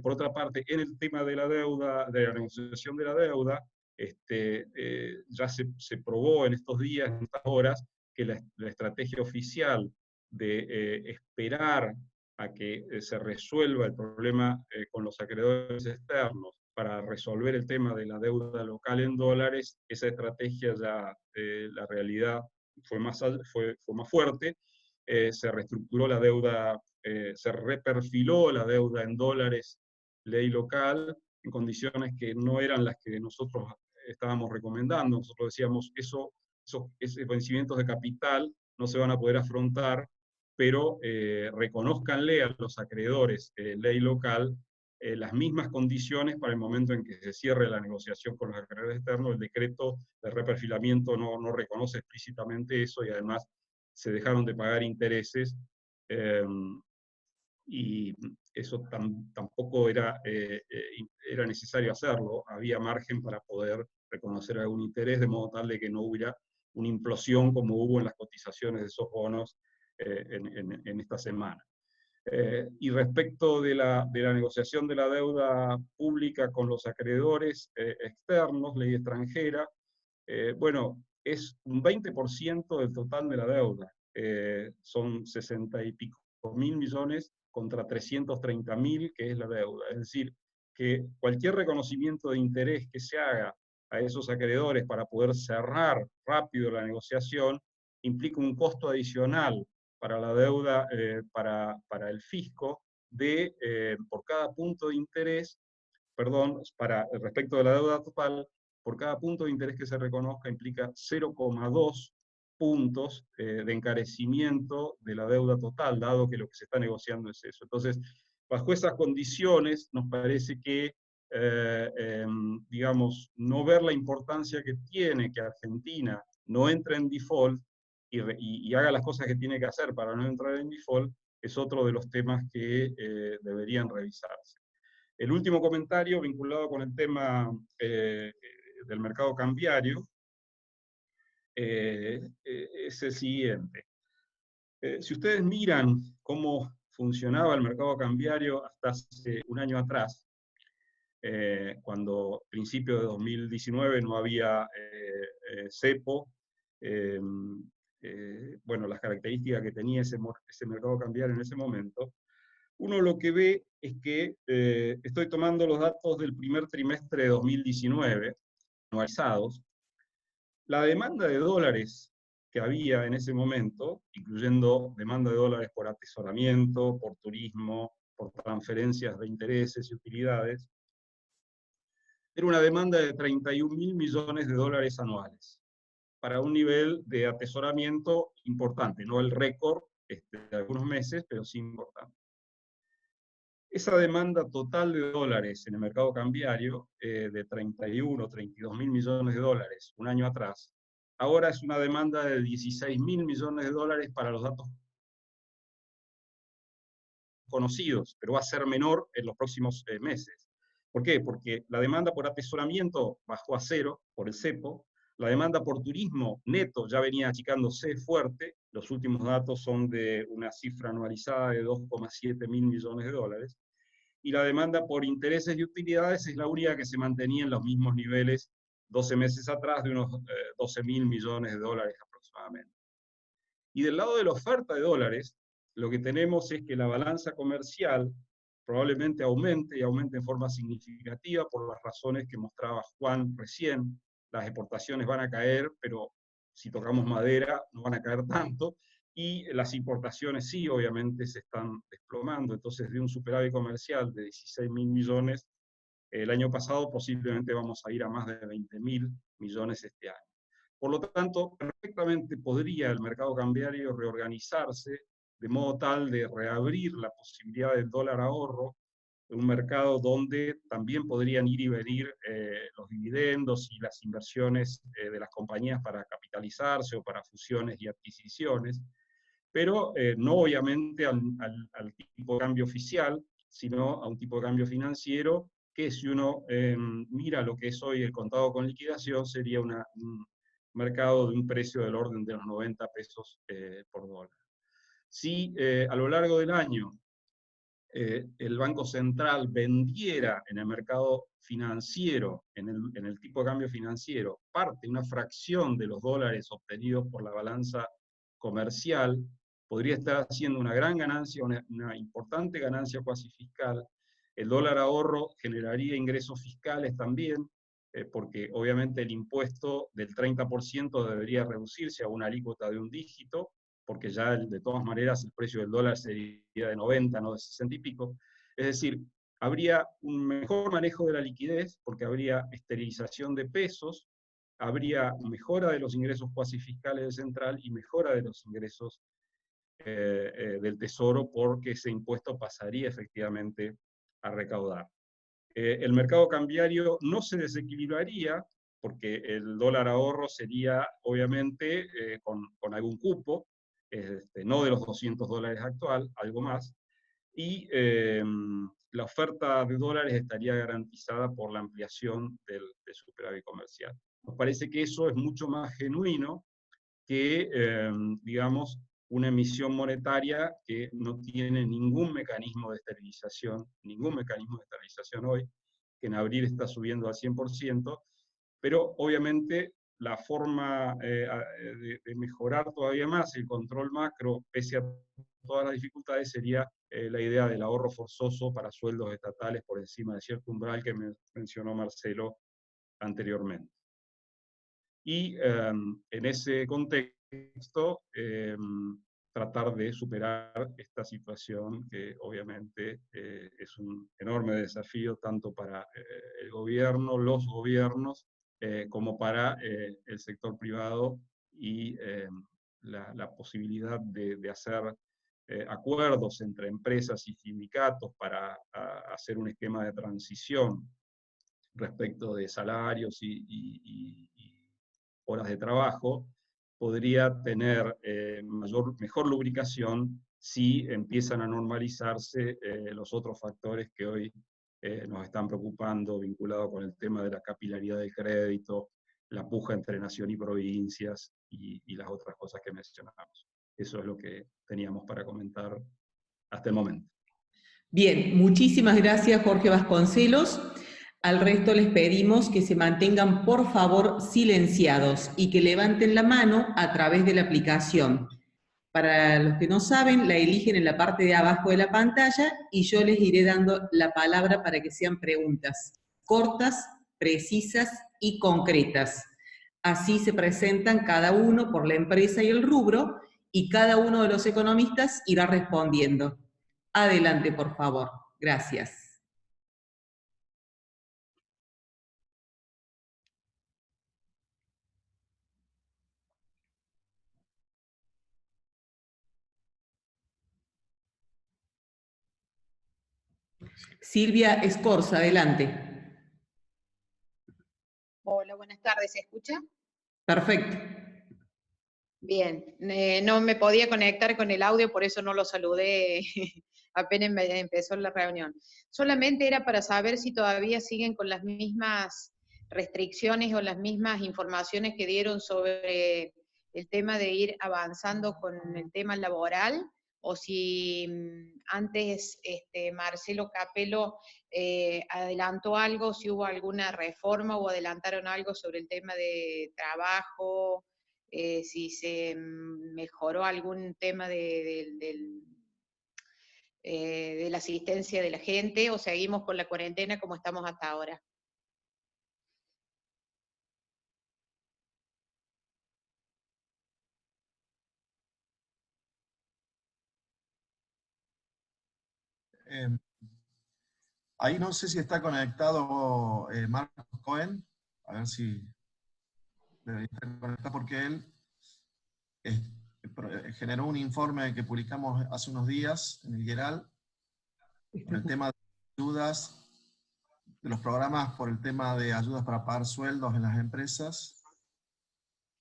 Por otra parte, en el tema de la deuda, de la negociación de la deuda, ya se probó en estos días, en estas horas, que la estrategia oficial de esperar a que se resuelva el problema con los acreedores externos para resolver el tema de la deuda local en dólares, esa estrategia ya, la realidad fue más fuerte, se reestructuró la deuda, se reperfiló la deuda en dólares ley local, en condiciones que no eran las que nosotros estábamos recomendando. Nosotros decíamos, esos vencimientos de capital no se van a poder afrontar, pero reconózcanle a los acreedores ley local las mismas condiciones para el momento en que se cierre la negociación con los acreedores externos. El decreto de reperfilamiento no reconoce explícitamente eso, y además se dejaron de pagar intereses, y eso tampoco era necesario hacerlo. Había margen para poder reconocer algún interés, de modo tal de que no hubiera una implosión como hubo en las cotizaciones de esos bonos en esta semana. Y respecto de la negociación de la deuda pública con los acreedores externos, ley extranjera, bueno, es un 20% del total de la deuda. Son 60 y pico mil millones contra 330.000, que es la deuda. Es decir, que cualquier reconocimiento de interés que se haga a esos acreedores para poder cerrar rápido la negociación implica un costo adicional para la deuda, para el fisco, por cada punto de interés, perdón, respecto de la deuda total, por cada punto de interés que se reconozca implica 0,2 puntos de encarecimiento de la deuda total, dado que lo que se está negociando es eso. Entonces, bajo esas condiciones, nos parece que, digamos, no ver la importancia que tiene que Argentina no entre en default y haga las cosas que tiene que hacer para no entrar en default, es otro de los temas que deberían revisarse. El último comentario vinculado con el tema del mercado cambiario es el siguiente. Si ustedes miran cómo funcionaba el mercado cambiario hasta hace un año atrás, cuando a principios de 2019 no había cepo, bueno, las características que tenía ese mercado cambiario en ese momento, uno lo que ve es que, estoy tomando los datos del primer trimestre de 2019, anualizados, la demanda de dólares que había en ese momento, incluyendo demanda de dólares por atesoramiento, por turismo, por transferencias de intereses y utilidades, era una demanda de 31.000 millones de dólares anuales, para un nivel de atesoramiento importante, no el récord de algunos meses, pero sí importante. Esa demanda total de dólares en el mercado cambiario, de 31 o 32.000 millones de dólares un año atrás, ahora es una demanda de 16.000 millones de dólares para los datos conocidos, pero va a ser menor en los próximos meses. ¿Por qué? Porque la demanda por atesoramiento bajó a cero por el cepo, la demanda por turismo neto ya venía achicándose fuerte, los últimos datos son de una cifra anualizada de 2,7 mil millones de dólares, y la demanda por intereses y utilidades es la única que se mantenía en los mismos niveles 12 meses atrás, de unos 12.000 millones de dólares aproximadamente. Y del lado de la oferta de dólares, lo que tenemos es que la balanza comercial probablemente aumente, y aumente en forma significativa por las razones que mostraba Juan recién. Las exportaciones van a caer, pero si tocamos madera no van a caer tanto, y las importaciones sí, obviamente, se están desplomando. Entonces, de un superávit comercial de 16.000 millones el año pasado, posiblemente vamos a ir a más de 20.000 millones este año. Por lo tanto, perfectamente podría el mercado cambiario reorganizarse de modo tal de reabrir la posibilidad del dólar ahorro, un mercado donde también podrían ir y venir los dividendos y las inversiones de las compañías para capitalizarse o para fusiones y adquisiciones, pero no obviamente al tipo de cambio oficial, sino a un tipo de cambio financiero, que si uno mira lo que es hoy el contado con liquidación, sería un mercado de un precio del orden de los 90 pesos por dólar. Si a lo largo del año el Banco Central vendiera en el mercado financiero, en el tipo de cambio financiero, una fracción de los dólares obtenidos por la balanza comercial, podría estar haciendo una gran ganancia, una importante ganancia cuasi fiscal. El dólar ahorro generaría ingresos fiscales también, porque obviamente el impuesto del 30% debería reducirse a una alícuota de un dígito, porque ya de todas maneras el precio del dólar sería de 90, no de 60 y pico. Es decir, habría un mejor manejo de la liquidez, porque habría esterilización de pesos, habría mejora de los ingresos cuasi fiscales del central y mejora de los ingresos del Tesoro, porque ese impuesto pasaría efectivamente a recaudar. El mercado cambiario no se desequilibraría, porque el dólar ahorro sería obviamente con algún cupo, no de los 200 dólares actual, algo más, y la oferta de dólares estaría garantizada por la ampliación del superávit comercial. Nos parece que eso es mucho más genuino que, digamos, una emisión monetaria que no tiene ningún mecanismo de esterilización hoy, que en abril está subiendo al 100%, pero obviamente la forma de mejorar todavía más el control macro, pese a todas las dificultades, sería la idea del ahorro forzoso para sueldos estatales por encima de cierto umbral que mencionó Marcelo anteriormente. Y en ese contexto, tratar de superar esta situación que obviamente es un enorme desafío tanto para el gobierno, los gobiernos, como para el sector privado, y la posibilidad de hacer acuerdos entre empresas y sindicatos para hacer un esquema de transición respecto de salarios y horas de trabajo, podría tener mejor lubricación si empiezan a normalizarse los otros factores que hoy nos están preocupando, vinculados con el tema de la capilaridad del crédito, la puja entre nación y provincias, y las otras cosas que mencionamos. Eso es lo que teníamos para comentar hasta el momento. Bien, muchísimas gracias, Jorge Vasconcelos. Al resto les pedimos que se mantengan, por favor, silenciados y que levanten la mano a través de la aplicación. Para los que no saben, la eligen en la parte de abajo de la pantalla y yo les iré dando la palabra para que sean preguntas cortas, precisas y concretas. Así se presentan cada uno por la empresa y el rubro, y cada uno de los economistas irá respondiendo. Adelante, por favor. Gracias. Silvia Escorza, adelante. Hola, buenas tardes, ¿se escucha? Perfecto. Bien, no me podía conectar con el audio, por eso no lo saludé apenas empezó la reunión. Solamente era para saber si todavía siguen con las mismas restricciones o las mismas informaciones que dieron sobre el tema de ir avanzando con el tema laboral, o si antes Marcelo Capello adelantó algo, si hubo alguna reforma o adelantaron algo sobre el tema de trabajo, si se mejoró algún tema de la asistencia de la gente, o seguimos con la cuarentena como estamos hasta ahora. Ahí no sé si está conectado Marcos Cohen, a ver si debería estar conectado, porque él generó un informe que publicamos hace unos días en el Yeral, con el tema de ayudas, de los programas por el tema de ayudas para pagar sueldos en las empresas.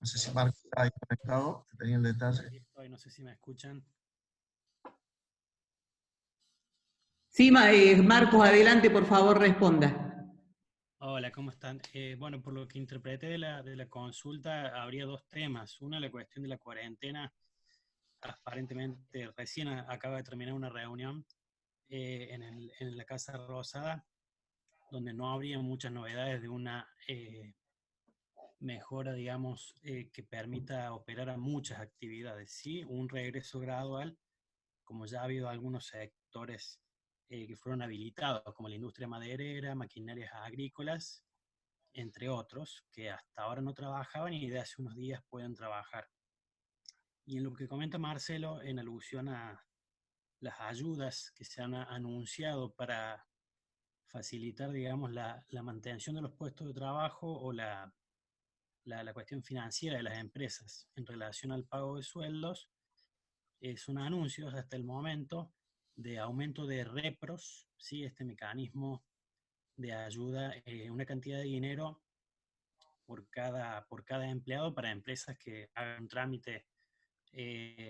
No sé si Marcos está ahí conectado, que tenía el detalle. Aquí estoy, no sé si me escuchan. Sí, Marcos, adelante, por favor, responda. Hola, ¿cómo están? Bueno, por lo que interpreté de la consulta, habría dos temas. Una, la cuestión de la cuarentena. Aparentemente, recién acaba de terminar una reunión en la Casa Rosada, donde no habría muchas novedades de una mejora, digamos, que permita operar a muchas actividades. Sí, un regreso gradual, como ya ha habido algunos sectores que fueron habilitados, como la industria maderera, maquinarias agrícolas, entre otros, que hasta ahora no trabajaban y de hace unos días pueden trabajar. Y en lo que comenta Marcelo, en alusión a las ayudas que se han anunciado para facilitar, digamos, la mantención de los puestos de trabajo o la cuestión financiera de las empresas en relación al pago de sueldos, son anuncios hasta el momento de aumento de repros, ¿sí? Este mecanismo de ayuda, una cantidad de dinero por cada empleado para empresas que hagan un trámite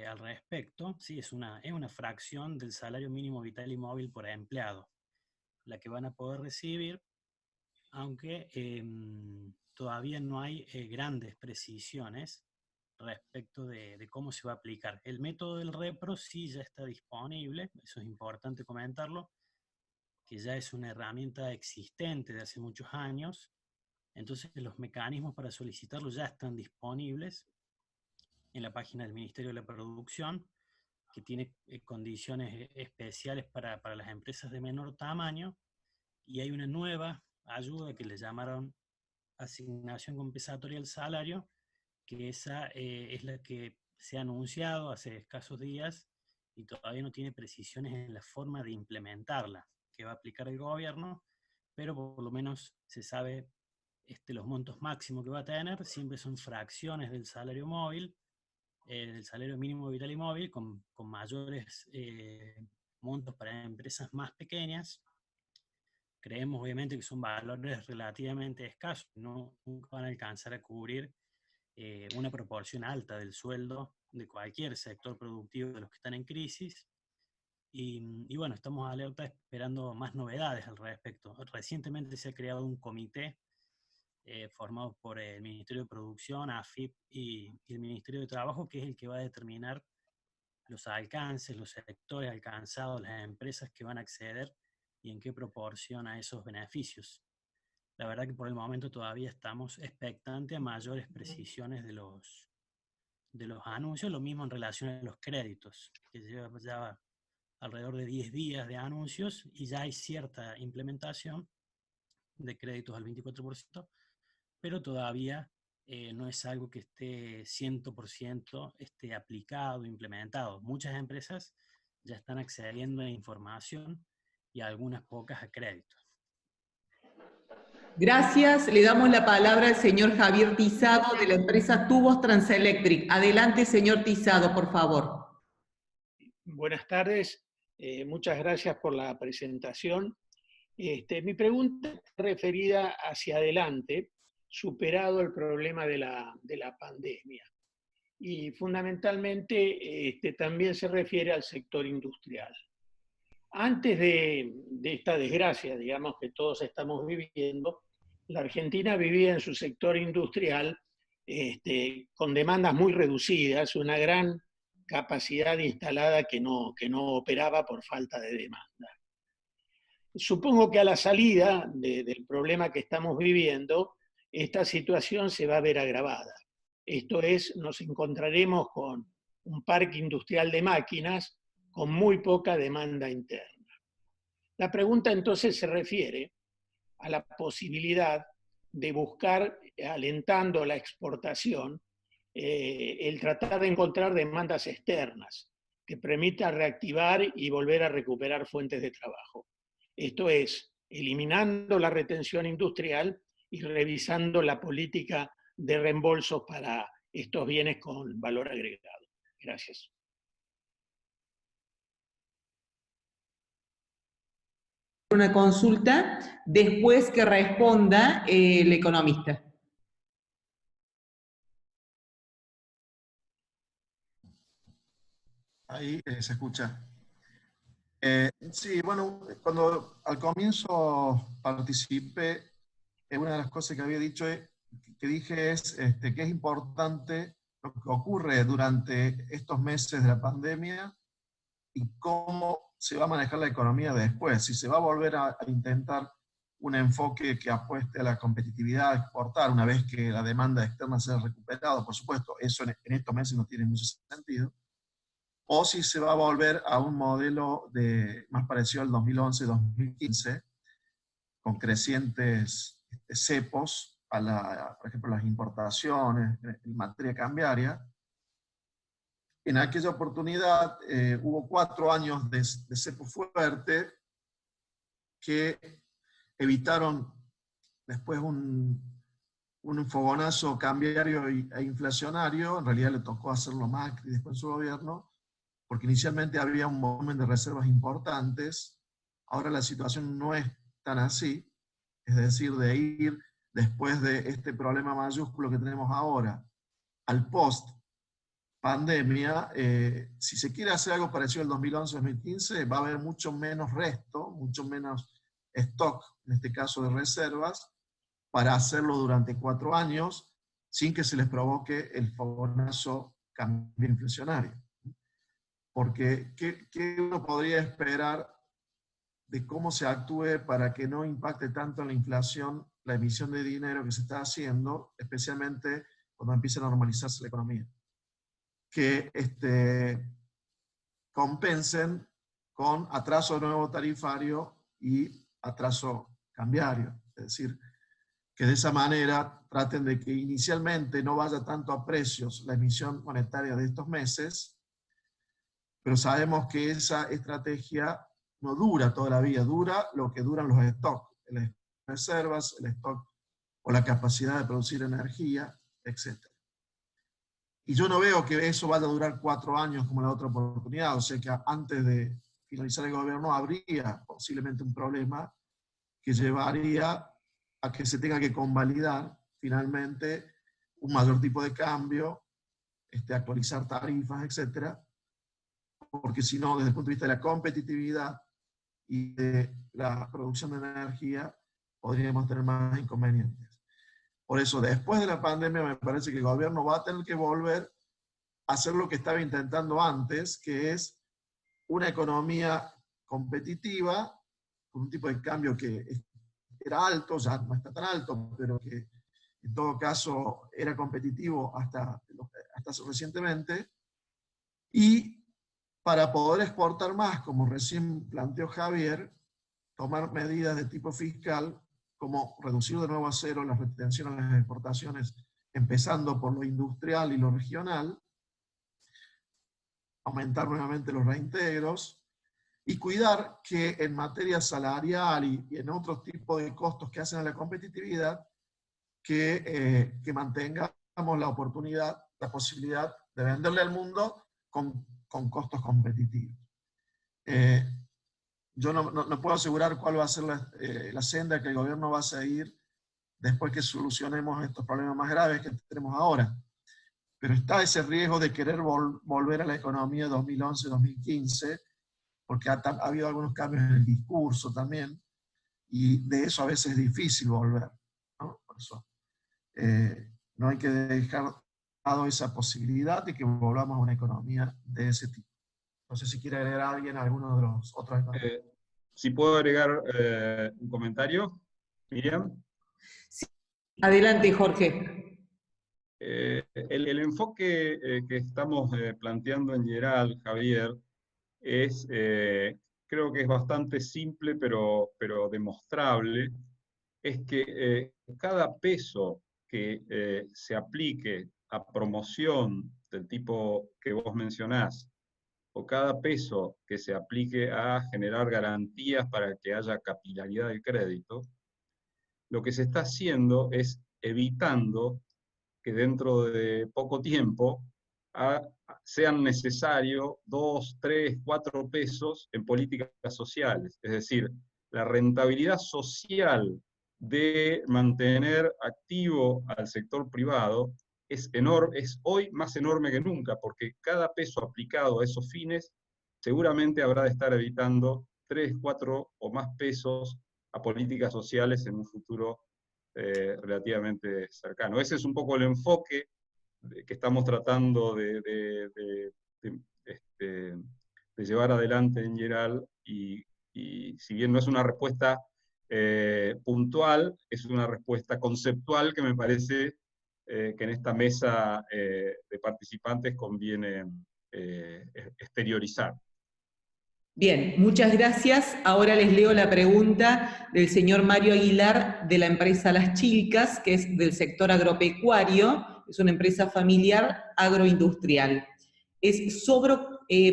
al respecto. Sí, es una fracción del salario mínimo vital y móvil por empleado, la que van a poder recibir, aunque todavía no hay grandes precisiones respecto de cómo se va a aplicar. El método del repro sí ya está disponible, eso es importante comentarlo, que ya es una herramienta existente de hace muchos años, entonces los mecanismos para solicitarlo ya están disponibles en la página del Ministerio de la Producción, que tiene condiciones especiales para las empresas de menor tamaño, y hay una nueva ayuda que le llamaron asignación compensatoria al salario, que esa es la que se ha anunciado hace escasos días y todavía no tiene precisiones en la forma de implementarla, que va a aplicar el gobierno, pero por lo menos se sabe los montos máximos que va a tener, siempre son fracciones del salario móvil, del salario mínimo vital y móvil, con mayores montos para empresas más pequeñas. Creemos obviamente que son valores relativamente escasos, no nunca van a alcanzar a cubrir una proporción alta del sueldo de cualquier sector productivo de los que están en crisis. Y bueno, estamos alerta esperando más novedades al respecto. Recientemente se ha creado un comité formado por el Ministerio de Producción, AFIP y el Ministerio de Trabajo, que es el que va a determinar los alcances, los sectores alcanzados, las empresas que van a acceder y en qué proporción a esos beneficios. La verdad que por el momento todavía estamos expectantes a mayores precisiones de los anuncios, lo mismo en relación a los créditos, que lleva ya alrededor de 10 días de anuncios y ya hay cierta implementación de créditos al 24%, pero todavía no es algo que esté 100% aplicado, implementado. Muchas empresas ya están accediendo a información y algunas pocas a créditos. Gracias. Le damos la palabra al señor Javier Tizado de la empresa Tubos Transelectric. Adelante, señor Tizado, por favor. Buenas tardes. Muchas gracias por la presentación. Mi pregunta es referida hacia adelante, superado el problema de la pandemia. Y fundamentalmente también se refiere al sector industrial. Antes de esta desgracia, digamos, que todos estamos viviendo, la Argentina vivía en su sector industrial con demandas muy reducidas, una gran capacidad instalada que no operaba por falta de demanda. Supongo que a la salida del problema que estamos viviendo, esta situación se va a ver agravada. Esto es, nos encontraremos con un parque industrial de máquinas con muy poca demanda interna. La pregunta entonces se refiere a la posibilidad de buscar, alentando la exportación, el tratar de encontrar demandas externas que permitan reactivar y volver a recuperar fuentes de trabajo. Esto es, eliminando la retención industrial y revisando la política de reembolsos para estos bienes con valor agregado. Gracias. Una consulta después que responda el economista. Ahí se escucha. Sí, bueno, cuando al comienzo participé, una de las cosas que había dicho, que dije es que es importante lo que ocurre durante estos meses de la pandemia y cómo se va a manejar la economía después. Si se va a volver a intentar un enfoque que apueste a la competitividad, a exportar, una vez que la demanda externa se ha recuperado, por supuesto, eso en estos meses no tiene mucho sentido, o si se va a volver a un modelo más parecido al 2011-2015, con crecientes cepos, por ejemplo, las importaciones en materia cambiaria. En aquella oportunidad hubo 4 años de cepo fuerte que evitaron después un fogonazo cambiario e inflacionario. En realidad le tocó hacerlo Macri después en su gobierno, porque inicialmente había un volumen de reservas importantes. Ahora la situación no es tan así, es decir, de ir después de este problema mayúsculo que tenemos ahora al post-pandemia, si se quiere hacer algo parecido al 2011-2015, va a haber mucho menos resto, mucho menos stock, en este caso de reservas, para hacerlo durante 4 años, sin que se les provoque el fogonazo cambio inflacionario. Porque, ¿qué uno podría esperar de cómo se actúe para que no impacte tanto en la inflación la emisión de dinero que se está haciendo, especialmente cuando empiece a normalizarse la economía? Que compensen con atraso nuevo tarifario y atraso cambiario. Es decir, que de esa manera traten de que inicialmente no vaya tanto a precios la emisión monetaria de estos meses, pero sabemos que esa estrategia no dura toda la vida, dura lo que duran los stocks, las reservas, el stock o la capacidad de producir energía, etc. Y yo no veo que eso vaya a durar 4 años como la otra oportunidad, o sea que antes de finalizar el gobierno habría posiblemente un problema que llevaría a que se tenga que convalidar finalmente un mayor tipo de cambio, actualizar tarifas, etc. Porque si no, desde el punto de vista de la competitividad y de la producción de energía, podríamos tener más inconvenientes. Por eso, después de la pandemia, me parece que el gobierno va a tener que volver a hacer lo que estaba intentando antes, que es una economía competitiva, con un tipo de cambio que era alto, ya no está tan alto, pero que en todo caso era competitivo hasta recientemente, y para poder exportar más, como recién planteó Javier, tomar medidas de tipo fiscal, como reducir de nuevo a cero las retenciones a las exportaciones, empezando por lo industrial y lo regional, aumentar nuevamente los reintegros y cuidar que en materia salarial y en otros tipos de costos que hacen a la competitividad, que mantengamos la oportunidad, la posibilidad de venderle al mundo con costos competitivos. Yo no puedo asegurar cuál va a ser la senda que el gobierno va a seguir después que solucionemos estos problemas más graves que tenemos ahora. Pero está ese riesgo de querer volver a la economía 2011-2015, porque ha habido algunos cambios en el discurso también, y de eso a veces es difícil volver, ¿no? Por eso no hay que dejar de lado esa posibilidad de que volvamos a una economía de ese tipo. No sé si quiere agregar a alguien alguno de los otros. Si puedo agregar un comentario, Miriam. Sí. Adelante, Jorge. El enfoque que estamos planteando en general, Javier, creo que es bastante simple pero demostrable, es que cada peso que se aplique a promoción del tipo que vos mencionás, o cada peso que se aplique a generar garantías para que haya capilaridad del crédito, lo que se está haciendo es evitando que dentro de poco tiempo sean necesarios 2, 3, 4 pesos en políticas sociales. Es decir, la rentabilidad social de mantener activo al sector privado es hoy más enorme que nunca, porque cada peso aplicado a esos fines seguramente habrá de estar evitando 3, 4 o más pesos a políticas sociales en un futuro relativamente cercano. Ese es un poco el enfoque que estamos tratando de llevar adelante en general, y si bien no es una respuesta puntual, es una respuesta conceptual que me parece que en esta mesa de participantes conviene exteriorizar. Bien, muchas gracias. Ahora les leo la pregunta del señor Mario Aguilar de la empresa Las Chilcas, que es del sector agropecuario, es una empresa familiar agroindustrial. Es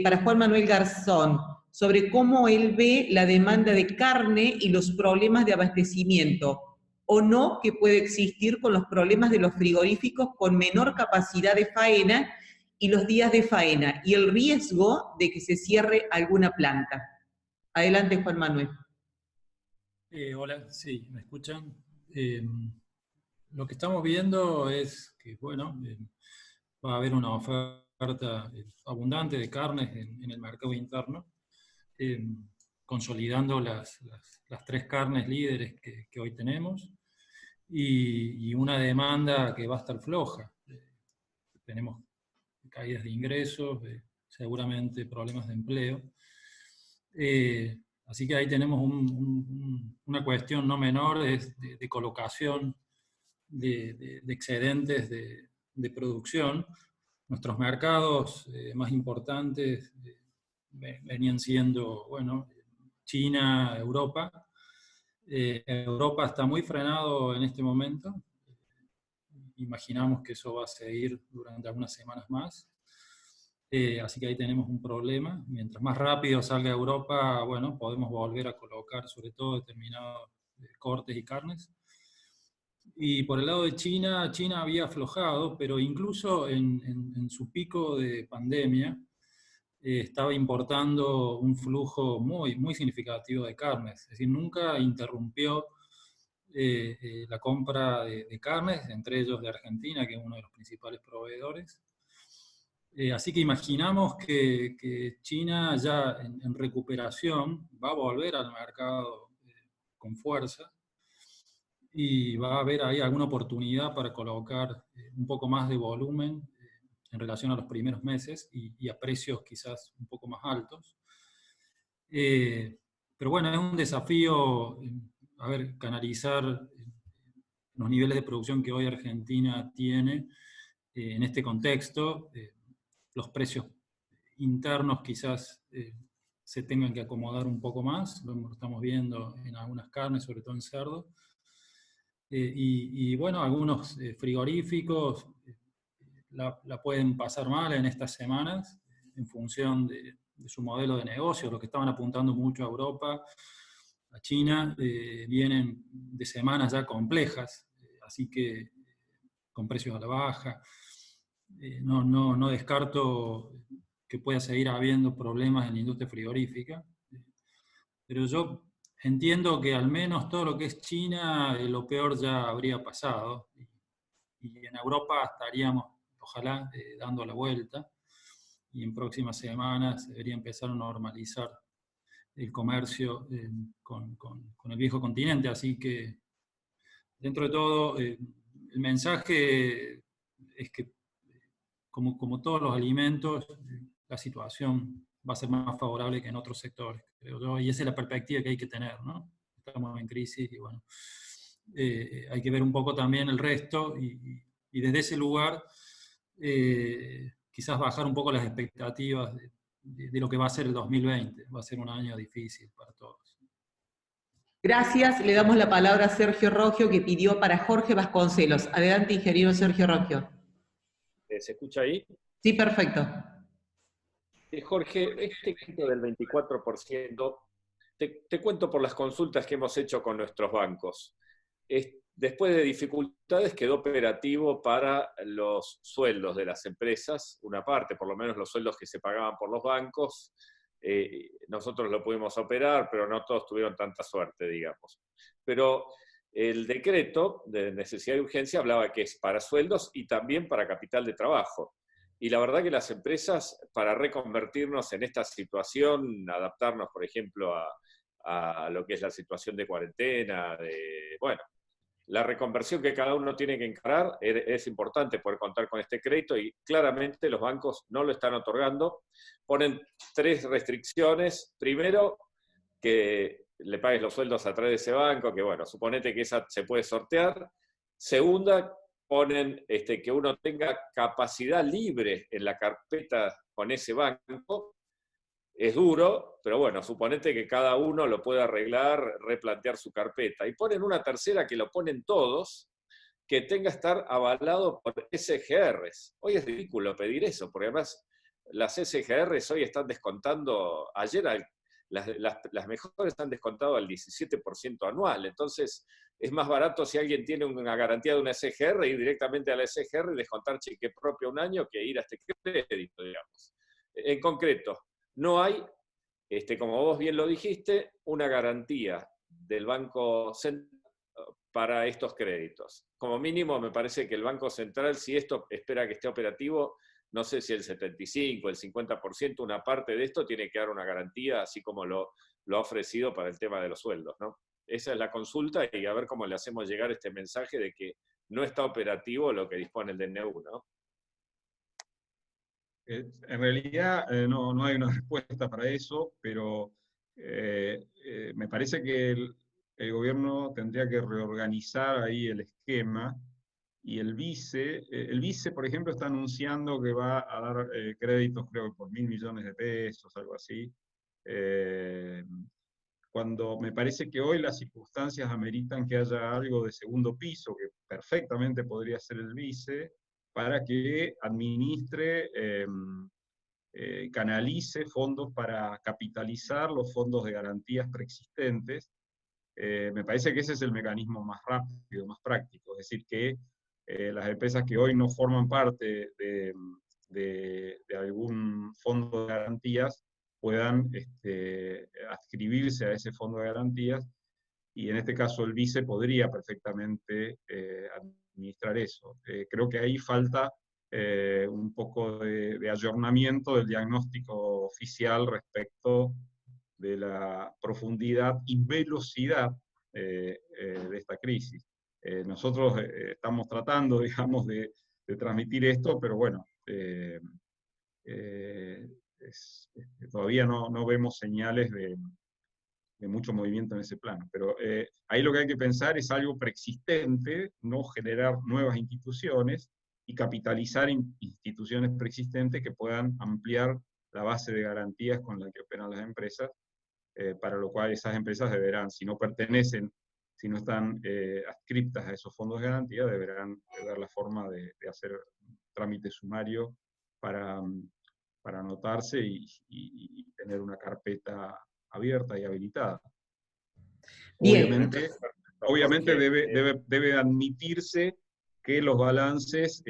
para Juan Manuel Garzón, sobre cómo él ve la demanda de carne y los problemas de abastecimiento, o no que puede existir con los problemas de los frigoríficos con menor capacidad de faena y los días de faena, y el riesgo de que se cierre alguna planta. Adelante, Juan Manuel. Hola, sí, ¿me escuchan? Lo que estamos viendo es que, bueno, va a haber una oferta abundante de carnes en el mercado interno, consolidando las 3 carnes líderes que hoy tenemos, y una demanda que va a estar floja. Tenemos caídas de ingresos, seguramente problemas de empleo. Así que ahí tenemos una cuestión no menor de colocación de excedentes de producción. Nuestros mercados más importantes venían siendo, bueno, China, Europa. Europa está muy frenado en este momento. Imaginamos que eso va a seguir durante algunas semanas más. Así que ahí tenemos un problema. Mientras más rápido salga Europa, bueno, podemos volver a colocar sobre todo determinados cortes y carnes. Y por el lado de China, China había aflojado, pero incluso en su pico de pandemia estaba importando un flujo muy, muy significativo de carnes. Es decir, nunca interrumpió la compra de carnes, entre ellos de Argentina, que es uno de los principales proveedores. Así que imaginamos que China ya en recuperación va a volver al mercado con fuerza, y va a haber ahí alguna oportunidad para colocar un poco más de volumen en relación a los primeros meses y a precios quizás un poco más altos. Pero bueno, es un desafío canalizar los niveles de producción que hoy Argentina tiene en este contexto. Los precios internos quizás se tengan que acomodar un poco más, lo estamos viendo en algunas carnes, sobre todo en cerdo. Y bueno, algunos frigoríficos la pueden pasar mal en estas semanas, en función de su modelo de negocio, los que estaban apuntando mucho a Europa, a China, vienen de semanas ya complejas, así que con precios a la baja. No descarto que pueda seguir habiendo problemas en la industria frigorífica, pero yo entiendo que al menos todo lo que es China, lo peor ya habría pasado, y en Europa estaríamos, ojalá, dando la vuelta, y en próximas semanas debería empezar a normalizar el comercio con el viejo continente, así que dentro de todo el mensaje es que como todos los alimentos, la situación va a ser más favorable que en otros sectores, creo yo, y esa es la perspectiva que hay que tener, ¿no? Estamos en crisis y bueno, hay que ver un poco también el resto y desde ese lugar quizás bajar un poco las expectativas de lo que va a ser el 2020. Va a ser un año difícil para todos. Gracias. Le damos la palabra a Sergio Roggio, que pidió para Jorge Vasconcelos. Adelante, ingeniero Sergio Roggio. ¿Se escucha ahí? Sí, perfecto. Jorge, este quinto del 24%, te cuento por las consultas que hemos hecho con nuestros bancos. Después de dificultades quedó operativo para los sueldos de las empresas, una parte, por lo menos los sueldos que se pagaban por los bancos. Nosotros lo pudimos operar, pero no todos tuvieron tanta suerte, digamos. Pero el decreto de necesidad y urgencia hablaba que es para sueldos y también para capital de trabajo. Y la verdad que las empresas, para reconvertirnos en esta situación, adaptarnos, por ejemplo, a lo que es la situación de cuarentena, bueno, la reconversión que cada uno tiene que encarar, es importante poder contar con este crédito y claramente los bancos no lo están otorgando. Ponen 3 restricciones. Primero, que le pagues los sueldos a través de ese banco, que bueno, suponete que esa se puede sortear. Segunda, ponen que uno tenga capacidad libre en la carpeta con ese banco. Es duro, pero bueno, suponete que cada uno lo puede arreglar, replantear su carpeta. Y ponen una tercera que lo ponen todos, que tenga que estar avalado por SGRs. Hoy es ridículo pedir eso, porque además las SGRs hoy están descontando, ayer las mejores han descontado al 17% anual. Entonces es más barato si alguien tiene una garantía de una SGR, ir directamente a la SGR y descontar cheque propio un año que ir a este crédito, digamos. En concreto, no hay, como vos bien lo dijiste, una garantía del Banco Central para estos créditos. Como mínimo, me parece que el Banco Central, si esto espera que esté operativo, no sé si el 75, el 50%, una parte de esto tiene que dar una garantía, así como lo ha ofrecido para el tema de los sueldos, ¿no? Esa es la consulta y a ver cómo le hacemos llegar este mensaje de que no está operativo lo que dispone el DNU, ¿no? En realidad no hay una respuesta para eso, pero me parece que el gobierno tendría que reorganizar ahí el esquema, y el vice, por ejemplo, está anunciando que va a dar créditos, creo que por 1.000 millones de pesos, algo así, cuando me parece que hoy las circunstancias ameritan que haya algo de segundo piso, que perfectamente podría ser el vice, para que administre, canalice fondos para capitalizar los fondos de garantías preexistentes. Me parece que ese es el mecanismo más rápido, más práctico, es decir, que las empresas que hoy no forman parte de algún fondo de garantías puedan adscribirse a ese fondo de garantías, y en este caso el vice podría perfectamente administrar eso. Creo que ahí falta un poco de ayornamiento del diagnóstico oficial respecto de la profundidad y velocidad de esta crisis. Nosotros estamos tratando, digamos, de transmitir esto, pero bueno, todavía no vemos señales de mucho movimiento en ese plano. Pero ahí lo que hay que pensar es algo preexistente, no generar nuevas instituciones y capitalizar instituciones preexistentes que puedan ampliar la base de garantías con la que operan las empresas, para lo cual esas empresas deberán, si no pertenecen, si no están adscriptas a esos fondos de garantía, deberán ver la forma de hacer trámite sumario para anotarse y tener una carpeta abierta y habilitada. Bien. Obviamente debe admitirse que los balances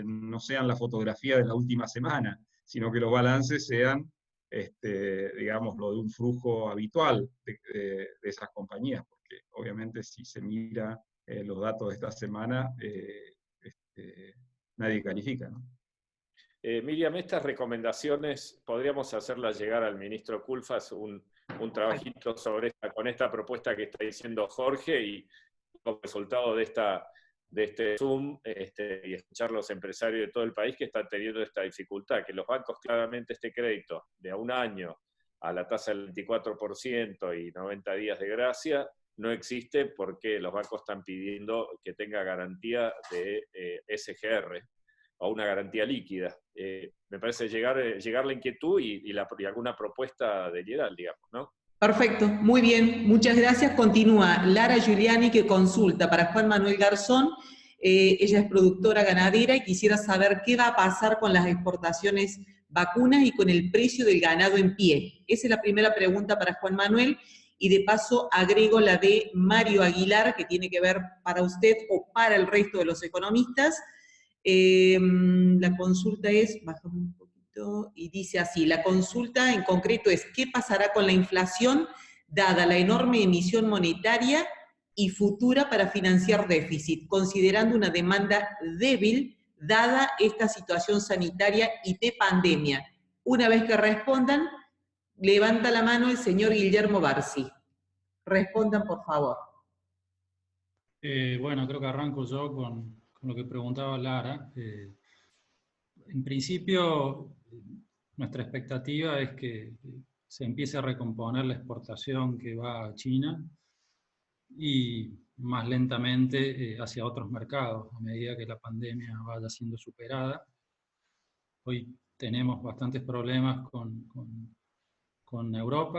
no sean la fotografía de la última semana, sino que los balances sean, digamos, lo de un flujo habitual de esas compañías, porque obviamente si se mira los datos de esta semana, nadie califica, ¿no? Miriam, estas recomendaciones podríamos hacerlas llegar al ministro Culfas, un trabajito con esta propuesta que está diciendo Jorge, y como resultado de este Zoom y escuchar a los empresarios de todo el país que están teniendo esta dificultad, que los bancos claramente este crédito de a un año a la tasa del 24% y 90 días de gracia no existe porque los bancos están pidiendo que tenga garantía de SGR o una garantía líquida. Me parece llegar la inquietud y alguna propuesta de Lieral, digamos, ¿no? Perfecto, muy bien, muchas gracias. Continúa Lara Giuliani, que consulta para Juan Manuel Garzón. Ella es productora ganadera y quisiera saber qué va a pasar con las exportaciones vacunas y con el precio del ganado en pie. Esa es la primera pregunta para Juan Manuel, y de paso agrego la de Mario Aguilar, que tiene que ver para usted o para el resto de los economistas. La consulta es, bajamos un poquito, y dice así, la consulta en concreto es, ¿qué pasará con la inflación dada la enorme emisión monetaria y futura para financiar déficit, considerando una demanda débil dada esta situación sanitaria y de pandemia? Una vez que respondan, levanta la mano el señor Guillermo Barsi. Respondan, por favor. Bueno, creo que arranco yo con lo que preguntaba Lara. En principio, nuestra expectativa es que se empiece a recomponer la exportación que va a China y más lentamente hacia otros mercados, a medida que la pandemia vaya siendo superada. Hoy tenemos bastantes problemas con Europa.